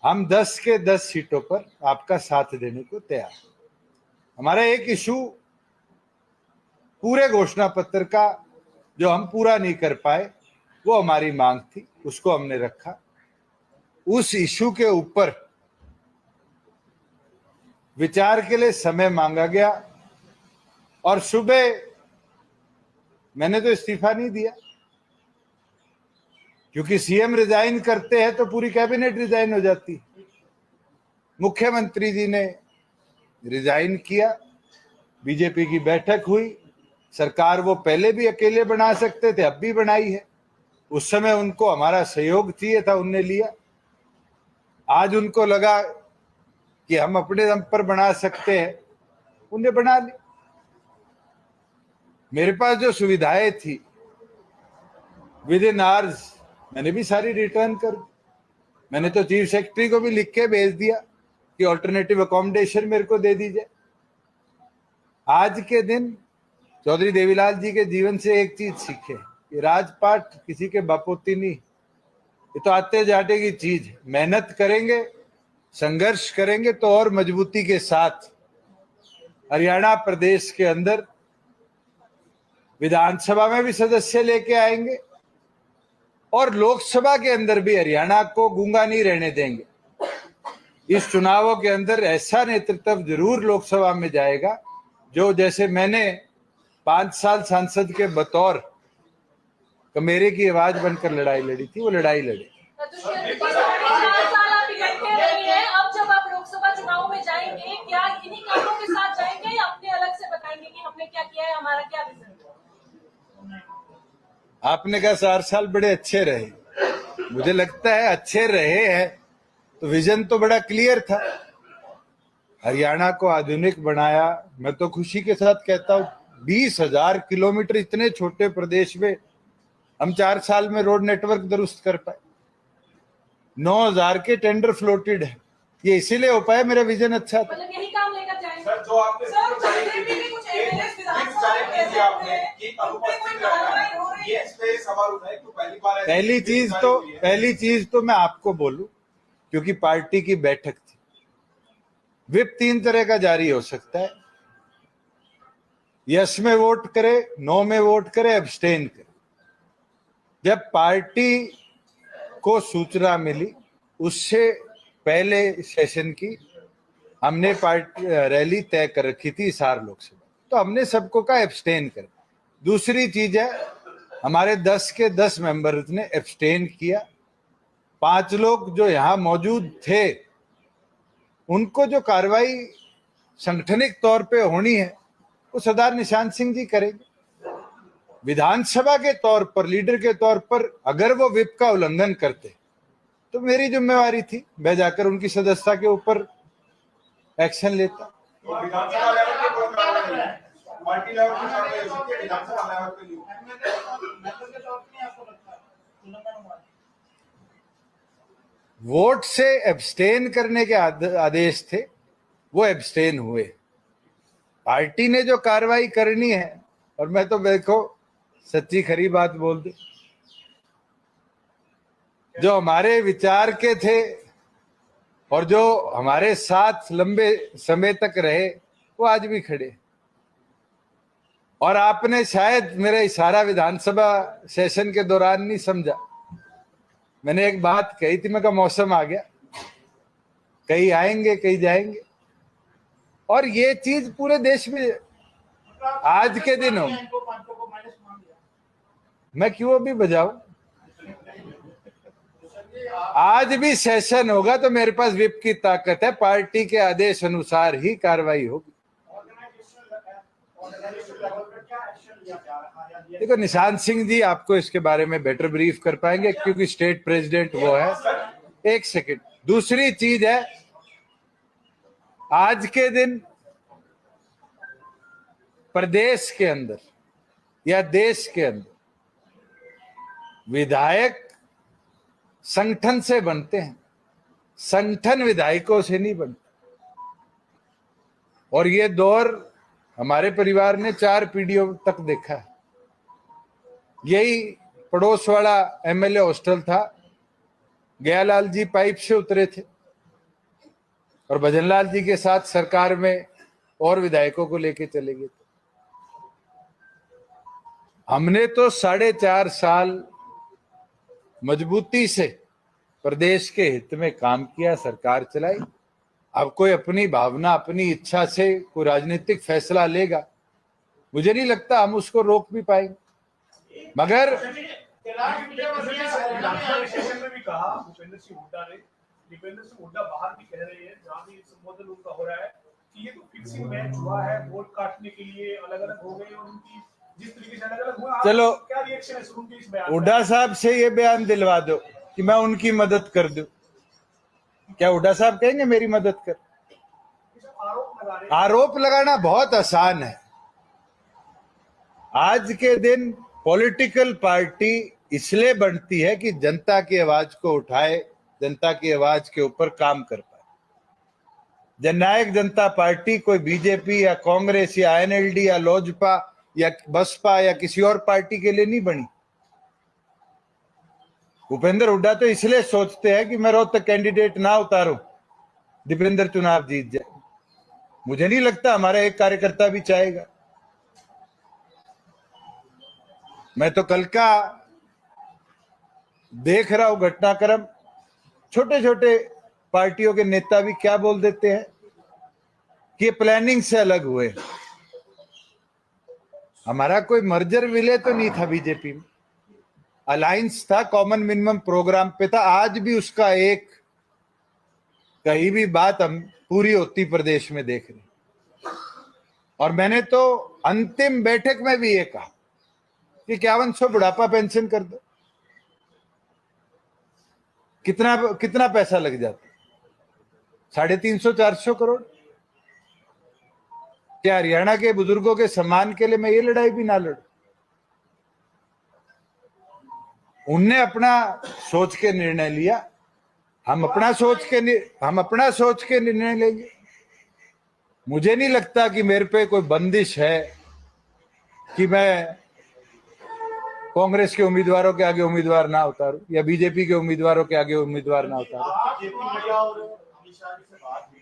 S1: हम 10 के 10 सीटों पर आपका साथ देने को तैयार। हमारा एक इशू पूरे घोषणा पत्र का जो हम पूरा नहीं कर पाए, वो हमारी मांग थी, उसको हमने रखा। उस इशू के ऊपर विचार के लिए समय मांगा गया और सुबह मैंने तो इस्तीफा नहीं दिया, क्योंकि सीएम रिजाइन करते हैं तो पूरी कैबिनेट रिजाइन हो जाती। मुख्यमंत्री जी ने रिजाइन किया, बीजेपी की बैठक हुई। सरकार वो पहले भी अकेले बना सकते थे, अब भी बनाई है। उस समय उनको हमारा सहयोग चाहिए था, उनने लिया। आज उनको लगा कि हम अपने दम पर बना सकते हैं, उन्हें बना ली। मेरे पास जो सुविधाएं थी विद इन आवर्स मैंने भी सारी रिटर्न कर दी। मैंने तो चीफ सेक्रेटरी को भी लिख के भेज दिया कि ऑल्टरनेटिव अकोमोडेशन मेरे को दे दीजिए। आज के दिन चौधरी देवीलाल जी के जीवन से एक चीज सीखे कि राजपाट किसी के बापोती नहीं, ये तो आते जाते की चीज है। मेहनत करेंगे, संघर्ष करेंगे तो और मजबूती के साथ हरियाणा प्रदेश के अंदर विधानसभा में भी सदस्य लेके आएंगे और लोकसभा के अंदर भी हरियाणा को गूंगा नहीं रहने देंगे। इस चुनावों के अंदर ऐसा नेतृत्व जरूर लोकसभा में जाएगा जो, जैसे मैंने 5 साल सांसद के बतौर कमेरे की आवाज बनकर लड़ाई लड़ी थी, वो लड़ाई लड़ी।
S2: 4 साल आप इकट्ठे रही हैं, अब जब आप लोकसभा चुनाव में जाएंगे, क्या इन्हीं कामों के साथ जाएंगे या अपने अलग से बताएंगे कि हमने क्या किया है, हमारा क्या विजन है?
S1: आपने कहा 4 साल बड़े अच्छे रहे, मुझे लगता है अच्छे रहे हैं तो विजन तो बड़ा क्लियर था। हरियाणा को आधुनिक बनाया। मैं तो खुशी के साथ कहता हूँ 20,000 किलोमीटर इतने छोटे प्रदेश में हम 4 साल में रोड नेटवर्क दुरुस्त कर पाए। 9,000 के टेंडर फ्लोटेड है, ये इसीलिए हो पाया, मेरा विजन अच्छा था।
S2: मतलब यही काम लेकर जाएंगे
S3: सर, जो आपने
S5: सर, कुछ एमएलए विधानसभा में
S3: आपने कि अनुपस्थित रहना है। ये इस पे सवाल उठा है तो पहली बार ऐसी
S1: पहली चीज तो मैं आपको बोलूं, क्योंकि पार्टी की बैठक थी। विप 3 तरह का जारी हो सकता है, यस में वोट करे, नो में वोट करे, एब्सटेन करे। जब पार्टी को सूचना मिली उससे पहले सेशन की हमने पार्टी रैली तय कर रखी थी हिसार लोकसभा, तो हमने सबको कहा एब्सटेन कर। दूसरी चीज है, हमारे 10 के 10 मेंबर्स ने एब्सटेन किया। 5 लोग जो यहां मौजूद थे उनको जो कार्रवाई संगठनिक तौर पे होनी है वो सरदार निशांत सिंह जी करेंगे। विधानसभा के तौर पर, लीडर के तौर पर अगर वो विप का उल्लंघन करते तो मेरी जिम्मेवारी थी, मैं जाकर उनकी सदस्यता के ऊपर एक्शन लेता।
S3: तो विधानसभा लेवल पे कोई कार्रवाई नहीं, पार्टी लेवल पे कार्रवाई हो सकती है, विधानसभा लेवल पे नहीं।
S1: वोट से एब्सटेन करने के आदेश थे, वो एब्सटेन हुए। पार्टी ने जो कार्रवाई करनी है, और मैं तो देखो सच्ची खरी बात बोल दे, जो हमारे विचार के थे और जो हमारे साथ लंबे समय तक रहे वो आज भी खड़े। और आपने शायद मेरा इशारा विधानसभा सेशन के दौरान नहीं समझा। मैंने एक बात कही थी, मैं कहा मौसम आ गया, कहीं आएंगे कहीं जाएंगे, और ये चीज पूरे देश में आज के दिन हो। मैं क्यों अभी बजाऊं? आज भी सेशन होगा तो मेरे पास विप की ताकत है, पार्टी के आदेश अनुसार ही कार्रवाई होगी। देखो निशांत सिंह जी आपको इसके बारे में बेटर ब्रीफ कर पाएंगे क्योंकि स्टेट प्रेसिडेंट वो है। एक सेकंड, दूसरी चीज है, आज के दिन प्रदेश के अंदर या देश के अंदर विधायक संगठन से बनते हैं, संगठन विधायकों से नहीं बनता। और ये दौर हमारे परिवार ने 4 पीढ़ियों तक देखा है। यही पड़ोस वाला एमएलए हॉस्टल था, गयालाल जी पाइप से उतरे थे और भजनलाल जी के साथ सरकार में और विधायकों को लेके चले गए थे। हमने तो 4.5 साल मजबूती से प्रदेश के हित में काम किया, सरकार चलाई। अब कोई अपनी भावना, अपनी इच्छा से कोई राजनीतिक फैसला लेगा, मुझे नहीं लगता हम उसको रोक भी पाएंगे। मगर
S4: सेशन में भी कहा भूपेंद्र सिंह हुड्डा बाहर भी कह रहे हैं, जहां भी संबोधन उनका हो रहा है कि ये तो फिक्सिंग मैच हुआ है, वोट काटने के लिए अलग अलग हो गए और उनकी जिस तरीके से अलग अलग हुआ।
S1: चलो
S4: क्या रिएक्शन है उनके इस बयान?
S1: हुड्डा साहब से ये बयान दिलवा दो कि मैं उनकी मदद कर दूं। क्या हुड्डा साहब कहेंगे मेरी मदद कर? आरोप लगाना बहुत आसान है। आज के दिन पॉलिटिकल पार्टी इसलिए बनती है कि जनता की आवाज को उठाए, जनता की आवाज के ऊपर काम कर पाए। जननायक जनता पार्टी कोई बीजेपी या कांग्रेस या एनएलडी या लोजपा या बसपा या किसी और पार्टी के लिए नहीं बनी। भूपेंद्र हुड्डा तो इसलिए सोचते हैं कि मैं रोहतक कैंडिडेट ना उतारूं, दीपेंद्र चुनाव जीत जाए। मुझे नहीं लगता हमारा एक कार्यकर्ता भी चाहेगा। मैं तो कल का देख रहा हूं घटनाक्रम, छोटे छोटे पार्टियों के नेता भी क्या बोल देते हैं कि प्लानिंग से अलग हुए। हमारा कोई मर्जर विले तो नहीं था बीजेपी में, अलायंस था, कॉमन मिनिमम प्रोग्राम पे था। आज भी उसका एक कहीं भी बात हम पूरी होती प्रदेश में देख रहे। और मैंने तो अंतिम बैठक में भी ये कहा कि 5100 बुढ़ापा पेंशन कर दो। कितना पैसा लग जाता? 350-400 करोड़। क्या हरियाणा के बुजुर्गों के सम्मान के लिए मैं ये लड़ाई भी ना लड़ूं? उनने अपना सोच के निर्णय लिया, हम अपना सोच के निर्णय लेंगे। मुझे नहीं लगता कि मेरे पे कोई बंदिश है कि मैं कांग्रेस के उम्मीदवारों के आगे उम्मीदवार ना उतारूं या बीजेपी के उम्मीदवारों के आगे उम्मीदवार ना उतारूं।
S4: आप जेपी नड्डा और अमित शाह जी से बात हुई,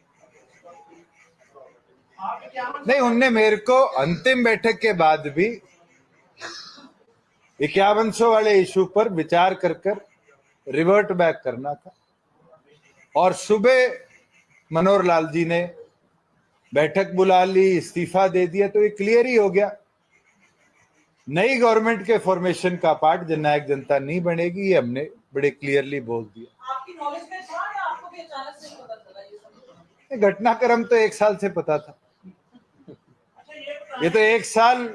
S4: आपके क्या
S1: नहीं, उनने मेरे को अंतिम बैठक के बाद भी 5100 वाले इशू पर विचार कर रिवर्ट बैक करना था। और सुबह मनोहर लाल जी ने बैठक बुला ली, इस्तीफा दे दिया, तो ये क्लियर ही हो गया नई गवर्नमेंट के फॉर्मेशन का पार्ट जननायक जनता नहीं बनेगी। ये हमने बड़े क्लियरली बोल दिया।
S5: आपकी नॉलेज में था या आपको भी अचानक से पता चला ये सब?
S1: ये घटनाक्रम तो 1 साल से पता था। ये तो 1 साल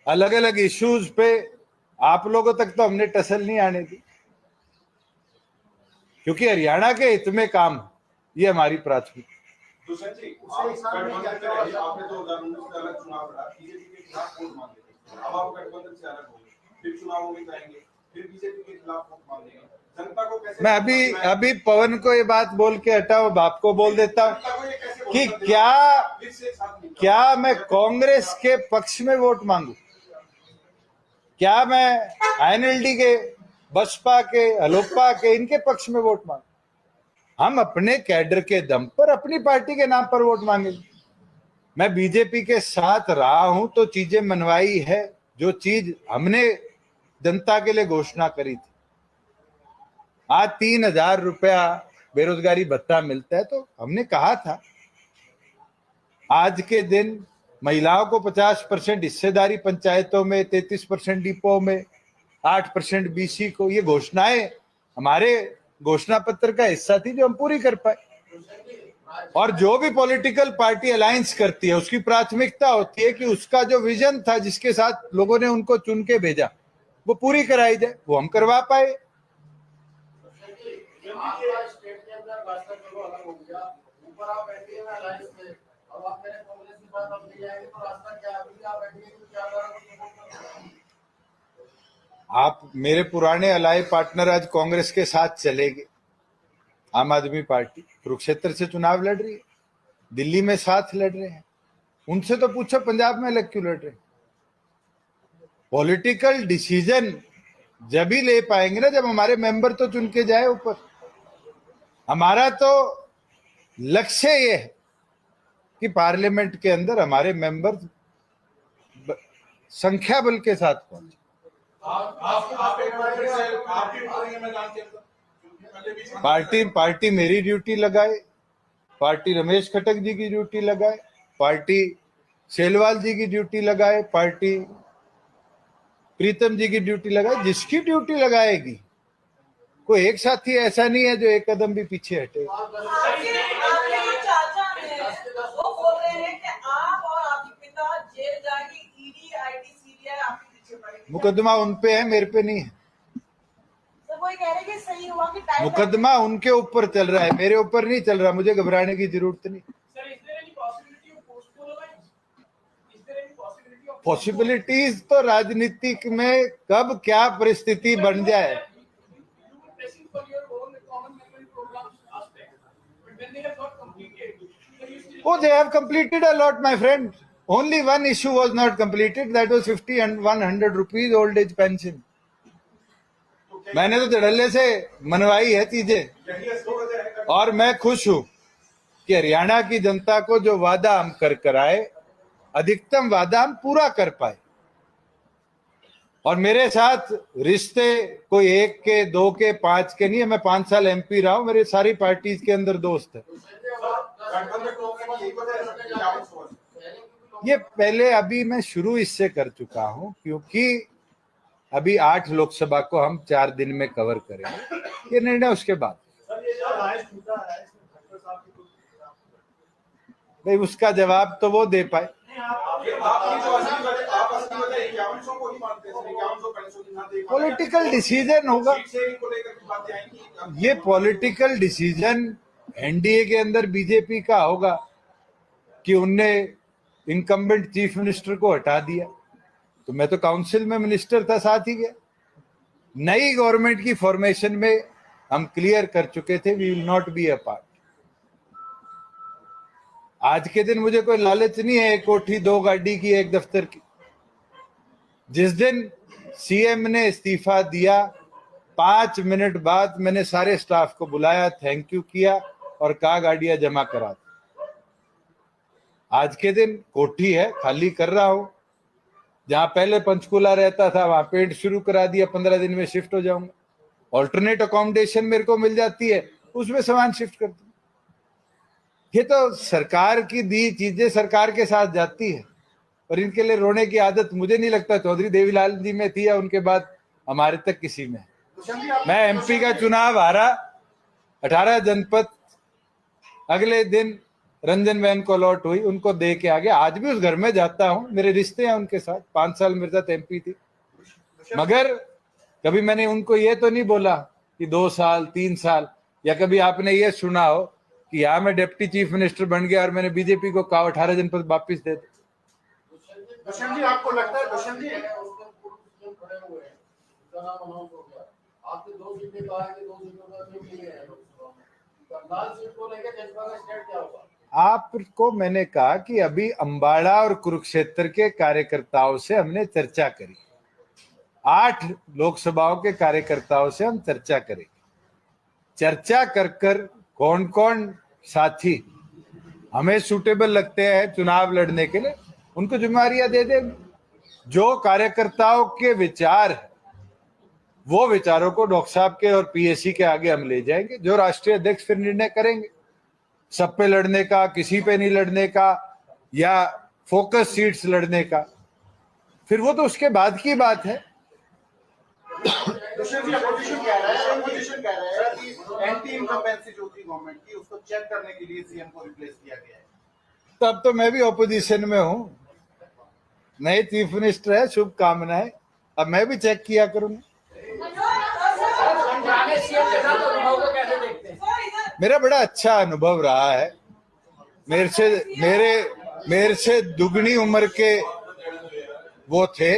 S1: अलग अलग इश्यूज पे आप लोगों तक तो हमने टसल नहीं आने दी, क्योंकि हरियाणा के हित में काम, ये हमारी प्राथमिकता।
S3: दुष्यंत जी, गठबंधन में रहे, आपने 2019 में अलग चुनाव लड़ा, बीजेपी के खिलाफ वोट मांगे थे। अब आप गठबंधन से अलग हो गए, फिर चुनावों में जाएंगे, फिर बीजेपी के खिलाफ वोट मांगेंगे। जनता को कैसे?
S1: मैं अभी पवन को ये बात बोल के हटाओ, बाप को बोल देता हूं कि क्या मैं कांग्रेस के पक्ष में वोट मांगू? क्या मैं आईएनएलडी के, बसपा के, अलोपा के, इनके पक्ष में वोट मांगू? हम अपने कैडर के दम पर अपनी पार्टी के नाम पर वोट मांगेंगे। मैं बीजेपी के साथ रहा हूं तो चीजें मनवाई है, जो चीज हमने जनता के लिए घोषणा करी थी। आज 3000 रुपया बेरोजगारी भत्ता मिलता है, तो हमने कहा था आज के दिन महिलाओं को 50% हिस्सेदारी पंचायतों में, 33% डिपो में, 8% बीसी को। ये घोषणाएं हमारे घोषणा पत्र का हिस्सा थी जो हम पूरी कर पाए। और जो भी पॉलिटिकल पार्टी अलायंस करती है उसकी प्राथमिकता होती है कि उसका जो विजन था, जिसके साथ लोगों ने उनको चुन के भेजा, वो पूरी कराई जाए। वो हम करवा पाए।
S6: आपका स्टेट के अंदर रास्ता चलो अलग हो गया, ऊपर आप बैठे हैं अलायंस में, अब आप मेरे कांग्रेस की बात अब ले जाएंगे तो रास्ता क्या है? अभी आप बैठेंगे तो क्या करेंगे?
S1: आप मेरे पुराने अलाय पार्टनर आज कांग्रेस के साथ चले गए। आम आदमी पार्टी कुरुक्षेत्र से चुनाव लड़ रही है, दिल्ली में साथ लड़ रहे हैं। उनसे तो पूछो पंजाब में अलग क्यों लड़ रहे हैं? पॉलिटिकल डिसीजन जब ही ले पाएंगे ना जब हमारे मेंबर तो चुन के जाए ऊपर। हमारा तो लक्ष्य ये है कि पार्लियामेंट के अंदर हमारे मेंबर संख्या बल के साथ पहुंचे। पार्टी मेरी ड्यूटी लगाए, पार्टी रमेश खटक जी की ड्यूटी लगाए, पार्टी सेलवाल जी की ड्यूटी लगाए, पार्टी प्रीतम जी की ड्यूटी लगाए। जिसकी ड्यूटी लगाएगी, कोई एक साथी ऐसा नहीं है जो एक कदम भी पीछे हटे।
S5: आपके जो चाचा हैं वो बोल रहे हैं कि आप और आपके पिता जेल जाएंगे, ईडी आईटी सीबीआई आपके पीछे पड़ेगी।
S1: मुकदमा उन पे है, मेरे पे नहीं है।
S5: सर वो ये कह रहे हैं कि सही हुआ कि टाइम
S1: मुकदमा उनके ऊपर चल रहा है, मेरे ऊपर नहीं चल रहा। मुझे घबराने की जरूरत नहीं।
S4: Sir, is there any possibility of postponement? Is there any possibility of
S1: possibilities तो राजनीतिक में कब क्या परिस्थिति बन जाए।
S4: pressing for your own common memory programs aspect, but when they have not completed, so you still
S1: Oh, they have completed a lot, my friend. Only one issue was not completed. That was 50 and 100 rupees old age pension. मैंने तो धड़ल्ले से मनवाई है चीजें। और मैं खुश हूं कि हरियाणा की जनता को जो वादा हम कर आए, अधिकतम वादा हम पूरा कर पाए। और मेरे साथ रिश्ते कोई 1 के, 2 के, 5 के नहीं है। मैं 5 साल एमपी रहा हूं, मेरे सारी पार्टीज के अंदर दोस्त है। ये पहले अभी मैं शुरू इससे कर चुका हूं, क्योंकि अभी 8 लोकसभा को हम 4 दिन में कवर करेंगे। ये निर्णय उसके बाद। भाई उसका जवाब तो वो दे पाए। पॉलिटिकल डिसीजन होगा। ये पॉलिटिकल डिसीजन एनडीए के अंदर बीजेपी का होगा कि उनने इनकम्बेंट चीफ मिनिस्टर को हटा दिया, तो मैं तो काउंसिल में मिनिस्टर था, साथ ही गया। नई गवर्नमेंट की फॉर्मेशन में हम क्लियर कर चुके थे, we will not be a part. आज के दिन मुझे कोई लालच नहीं है 1 कोठी 2 गाड़ी की, 1 दफ्तर की। जिस दिन सीएम ने इस्तीफा दिया 5 मिनट बाद मैंने सारे स्टाफ को बुलाया, थैंक यू किया और कहा गाड़ियां जमा करा दो। आज के दिन कोठी है, खाली कर रहा हूं। जहां पहले पंचकूला रहता था वहां पेंट शुरू करा दिया, 15 दिन में शिफ्ट हो जाऊंगा। ऑल्टरनेट अकोमोडेशन मेरे को मिल जाती है, उसमें सामान शिफ्ट कर दूं। ये तो सरकार की दी चीजें सरकार के साथ जाती है, और इनके लिए रोने की आदत मुझे नहीं लगता चौधरी देवीलाल जी में थी या उनके बाद हमारे तक किसी में। मैं एमपी का चुनाव हारा, 18 जनपद, अगले दिन रंजन बहन को अलॉट हुई, उनको दे के आ गया। आज भी उस घर में जाता हूं, मेरे रिश्ते हैं उनके साथ, 5 साल मेरे साथ एमपी थी, मगर कभी मैंने उनको ये तो नहीं बोला कि 2 साल 3 साल, या कभी आपने ये सुना हो कि यहाँ मैं डिप्टी चीफ मिनिस्टर बन गया और मैंने बीजेपी को कहा 18 जनपद वापिस दे दे।
S6: दुष्यंत जी, आपको लगता है दुष्यंत जी खड़े हुए हैं, उनका नाम अनाउंस हो गया, आपने 2 सीटें कहा कि 2 सीटों का जो लिए हैं लाल सीट को लेकर जनता का स्टेट क्या होगा?
S1: आपको मैंने कहा कि अभी अंबाला और कुरुक्षेत्र के कार्यकर्ताओं से हमने चर्चा करी, 8 लोकसभाओं के कार्यकर्ताओं से हम चर्चा करेंगे। चर्चा कर कौन कौन साथी हमें सूटेबल लगते हैं चुनाव लड़ने के लिए, उनको जिम्मेदारियां दे देंगे। जो कार्यकर्ताओं के विचार है वो विचारों को डॉक्टर साहब के और पीएससी के आगे हम ले जाएंगे। जो राष्ट्रीय अध्यक्ष फिर निर्णय करेंगे, सब पे लड़ने का, किसी पे नहीं लड़ने का, या फोकस सीट्स लड़ने का, फिर वो तो उसके बाद की बात है।
S6: दुष्यंत जी, अपोजिशन कह रहा है कि एंटी इनकम्बेंसी जो थी गवर्नमेंट की, उसको चेक करने के लिए सीएम को रिप्लेस किया गया है।
S1: तब तो मैं भी ऑपोजिशन में हूं, नए चीफ मिनिस्टर है, शुभकामनाएं, अब मैं भी चेक किया करूंगा। मेरा बड़ा अच्छा अनुभव रहा है। मेरे से दुगनी उम्र के वो थे।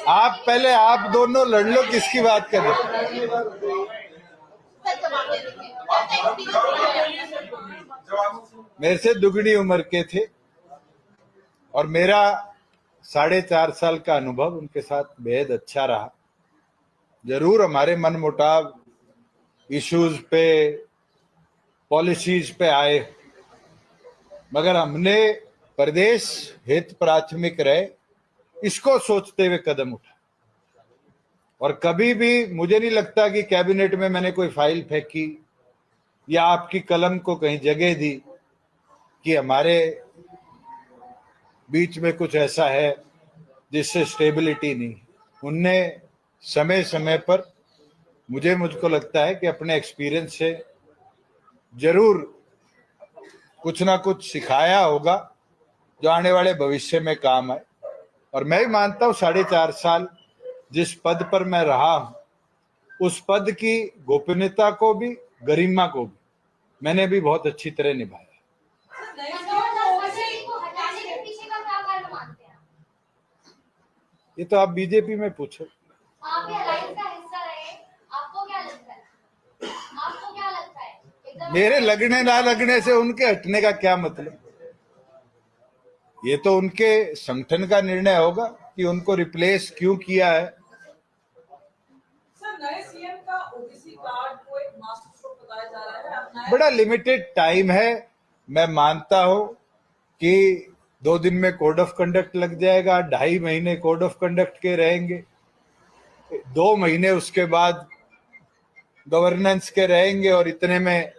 S1: आप दोनों लड़ लो, किसकी बात कर रहे हो? मेरे से दुगनी उम्र के थे और मेरा 4.5 साल का अनुभव उनके साथ बेहद अच्छा रहा। जरूर हमारे मन मुटाव इश्यूज पे, पॉलिसीज पे आए, मगर हमने प्रदेश हित प्राथमिक रहे इसको सोचते हुए कदम उठा। और कभी भी मुझे नहीं लगता कि कैबिनेट में मैंने कोई फाइल फेंकी या आपकी कलम को कहीं जगह दी कि हमारे बीच में कुछ ऐसा है जिससे स्टेबिलिटी नहीं। उनने समय समय पर मुझको लगता है कि अपने एक्सपीरियंस से जरूर कुछ ना कुछ सिखाया होगा जो आने वाले भविष्य में काम आए। और मैं भी मानता हूँ 4.5 साल जिस पद पर मैं रहा हूं, उस पद की गोपनीयता को भी, गरिमा को भी मैंने भी बहुत अच्छी तरह निभाया। ये तो आप बीजेपी में पूछो।
S7: आप भी अलायंस का हिस्सा रहे, आपको क्या लगता है? आपको क्या लगता है?
S1: मेरे लगने ना लगने से उनके हटने का क्या मतलब? ये तो उनके संगठन का निर्णय होगा कि उनको रिप्लेस क्यों किया है।
S5: सर, नए सीएम का ओबीसी कार्ड को एक मास्टर स्ट्रोक बताया जा रहा है।
S1: बड़ा लिमिटेड टाइम है। मैं मानता हूं कि 2 दिन में कोड ऑफ कंडक्ट लग जाएगा, 2.5 महीने कोड ऑफ कंडक्ट के रहेंगे, 2 महीने उसके बाद गवर्नेंस के रहेंगे, और इतने में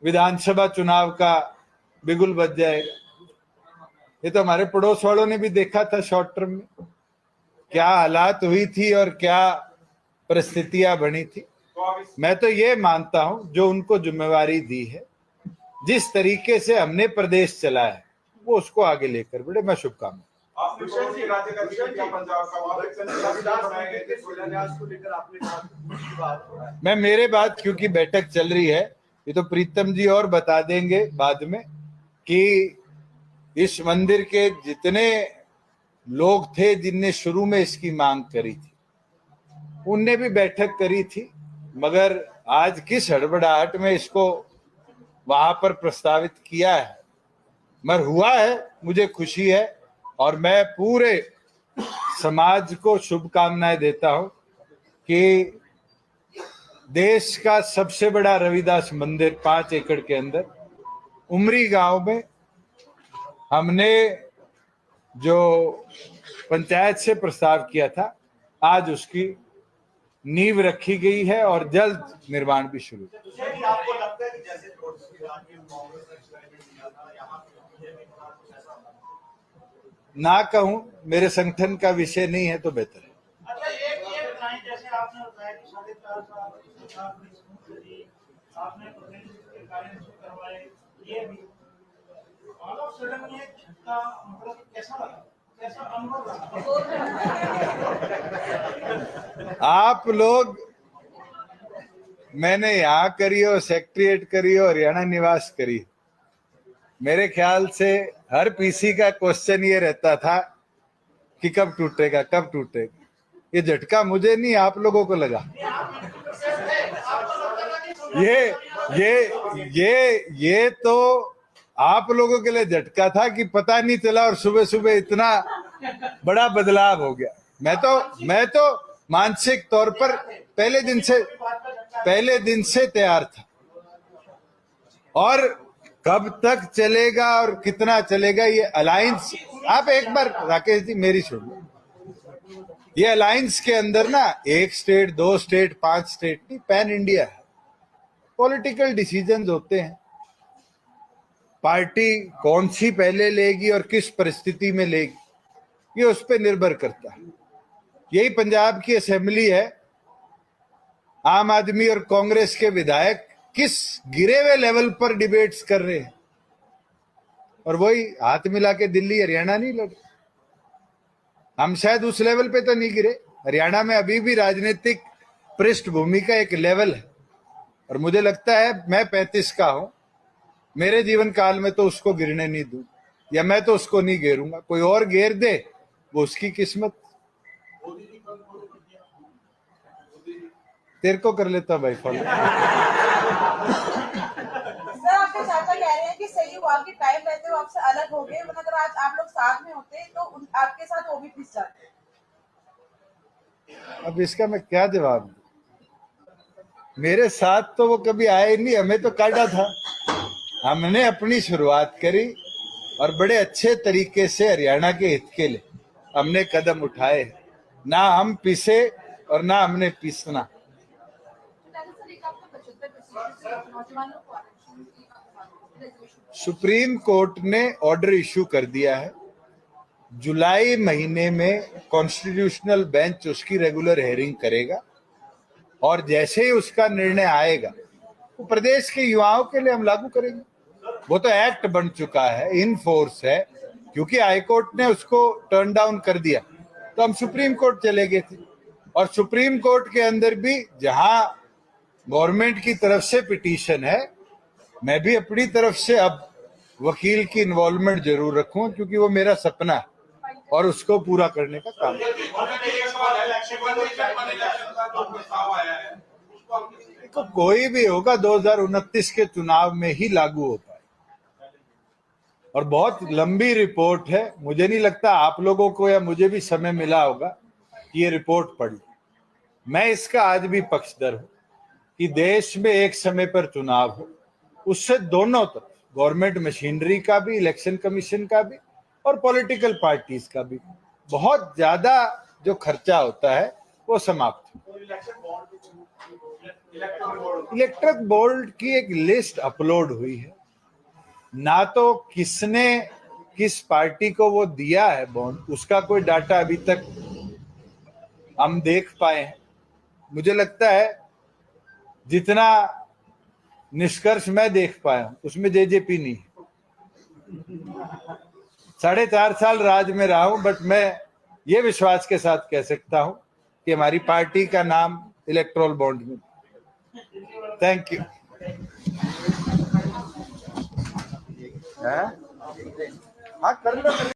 S1: विधानसभा चुनाव का बिगुल बज जाएगा। ये तो हमारे पड़ोस वालों ने भी देखा था शॉर्ट टर्म में क्या हालात हुई थी और क्या परिस्थितियां बनी थी। मैं तो ये मानता हूं जो उनको जिम्मेवारी दी है, जिस तरीके से हमने प्रदेश चला है, वो उसको आगे लेकर बढ़े। मैं शुभकामनाएं।
S3: आपने पड़ोस के राज्य का जिक्र किया, पंजाब का, वहां पे संविधान बनाए गए थे,
S6: शिलान्यास को लेकर आपने कहा
S1: मैं मेरे बात, क्योंकि बैठक चल रही है, ये तो प्रीतम जी और बता देंगे बाद में कि इस मंदिर के जितने लोग थे जिनने शुरू में इसकी मांग करी थी, उनने भी बैठक करी थी मगर आज किस हड़बड़ाहट में इसको वहां पर प्रस्तावित किया है, मगर हुआ है, मुझे खुशी है और मैं पूरे समाज को शुभकामनाएं देता हूं कि देश का सबसे बड़ा रविदास मंदिर 5 एकड़ के अंदर उमरी गांव में हमने जो पंचायत से प्रस्ताव किया था, आज उसकी नींव रखी गई है और जल्द निर्माण भी शुरू।
S4: आपको लगता है कि जैसे
S1: ना कहूं, मेरे संगठन का विषय नहीं है तो बेहतर है।
S4: अच्छा, ये बताएं, जैसे आपने बताया कि 4.5 साल आपने प्रदेश के कार्य करवाए, ये भी ऑल ऑफ सडन ये झटका मतलब कैसा लगा, कैसा अनुभव रहा?
S1: आप लोग, मैंने यहाँ करी हो, सेक्रेटरिएट करी हो, हरियाणा निवास करी, मेरे ख्याल से हर पीसी का क्वेश्चन ये रहता था कि कब टूटेगा कब टूटेगा। ये झटका मुझे नहीं, आप लोगों को लगा। ये तो आप लोगों के लिए झटका था कि पता नहीं चला और सुबह सुबह इतना बड़ा बदलाव हो गया। मैं तो मानसिक तौर पर पहले दिन से तैयार था। और कब तक चलेगा और कितना चलेगा ये अलायंस, आप एक बार राकेश जी मेरी सुनिए, ये अलायंस के अंदर ना 1 स्टेट 2 स्टेट 5 स्टेट नहीं, पैन इंडिया है। पॉलिटिकल डिसीजंस होते हैं, पार्टी कौन सी पहले लेगी और किस परिस्थिति में लेगी, ये उस पर निर्भर करता है। यही पंजाब की असेंबली है, आम आदमी और कांग्रेस के विधायक किस गिरे हुए लेवल पर डिबेट्स कर रहे हैं और वही हाथ मिला के दिल्ली हरियाणा नहीं लड़े। हम शायद उस लेवल पे तो नहीं गिरे। हरियाणा में अभी भी राजनीतिक पृष्ठभूमि का एक लेवल है और मुझे लगता है मैं 35 का हूं, मेरे जीवन काल में तो उसको गिरने नहीं दूं, या मैं तो उसको नहीं घेरूंगा। कोई और घेर दे वो उसकी किस्मत। तेरे को कर लेता भाई फॉलो।
S5: सर, आपके चाचा कह रहे हैं कि सही हुआ कि टाइम रहते हुए आपसे अलग हो गए, वरना अगर आज आप लोग साथ में होते तो आपके साथ वो भी पिस जाते।
S1: अब इसका मैं क्या जवाब दूं? मेरे साथ तो वो कभी आए नहीं, हमें तो काटा था। हमने अपनी शुरुआत करी और बड़े अच्छे तरीके से हरियाणा के हित के लिए हमने कदम उठाए। ना हम पिसे और ना हमने पिसना। सुप्रीम कोर्ट ने ऑर्डर इशू कर दिया है, जुलाई महीने में कॉन्स्टिट्यूशनल बेंच उसकी रेगुलर हेयरिंग करेगा और जैसे ही उसका निर्णय आएगा वो प्रदेश के युवाओं के लिए हम लागू करेंगे। वो तो एक्ट बन चुका है, इन फोर्स है, क्योंकि हाईकोर्ट ने उसको टर्न डाउन कर दिया तो हम सुप्रीम कोर्ट चले गए थे। और सुप्रीम कोर्ट के अंदर भी जहां गवर्नमेंट की तरफ से पिटीशन है, मैं भी अपनी तरफ से अब वकील की इन्वॉल्वमेंट जरूर रखूं, क्योंकि वो मेरा सपना है और उसको पूरा करने का काम है। तो कोई भी होगा 2029 के चुनाव में ही लागू हो पाए। और बहुत लंबी रिपोर्ट है, मुझे नहीं लगता आप लोगों को या मुझे भी समय मिला होगा कि ये रिपोर्ट पढ़ ली। मैं इसका आज भी पक्षधर हूं कि देश में एक समय पर चुनाव हो, उससे दोनों तरफ गवर्नमेंट मशीनरी का भी, इलेक्शन कमीशन का भी और पॉलिटिकल पार्टीज का भी बहुत ज्यादा जो खर्चा होता है वो समाप्त हो। इलेक्ट्रल बोर्ड की एक लिस्ट अपलोड हुई है, ना तो किसने किस पार्टी को वो दिया है बॉन्ड, उसका कोई डाटा अभी तक हम देख पाए हैं। मुझे लगता है जितना निष्कर्ष मैं देख पाया हूं उसमें जेजेपी नहीं है। 4.5 साल राज में रहा हूं, बट मैं ये विश्वास के साथ कह सकता हूं कि हमारी पार्टी का नाम इलेक्ट्रल बॉन्ड में। Thank you. हाँ, कर लो।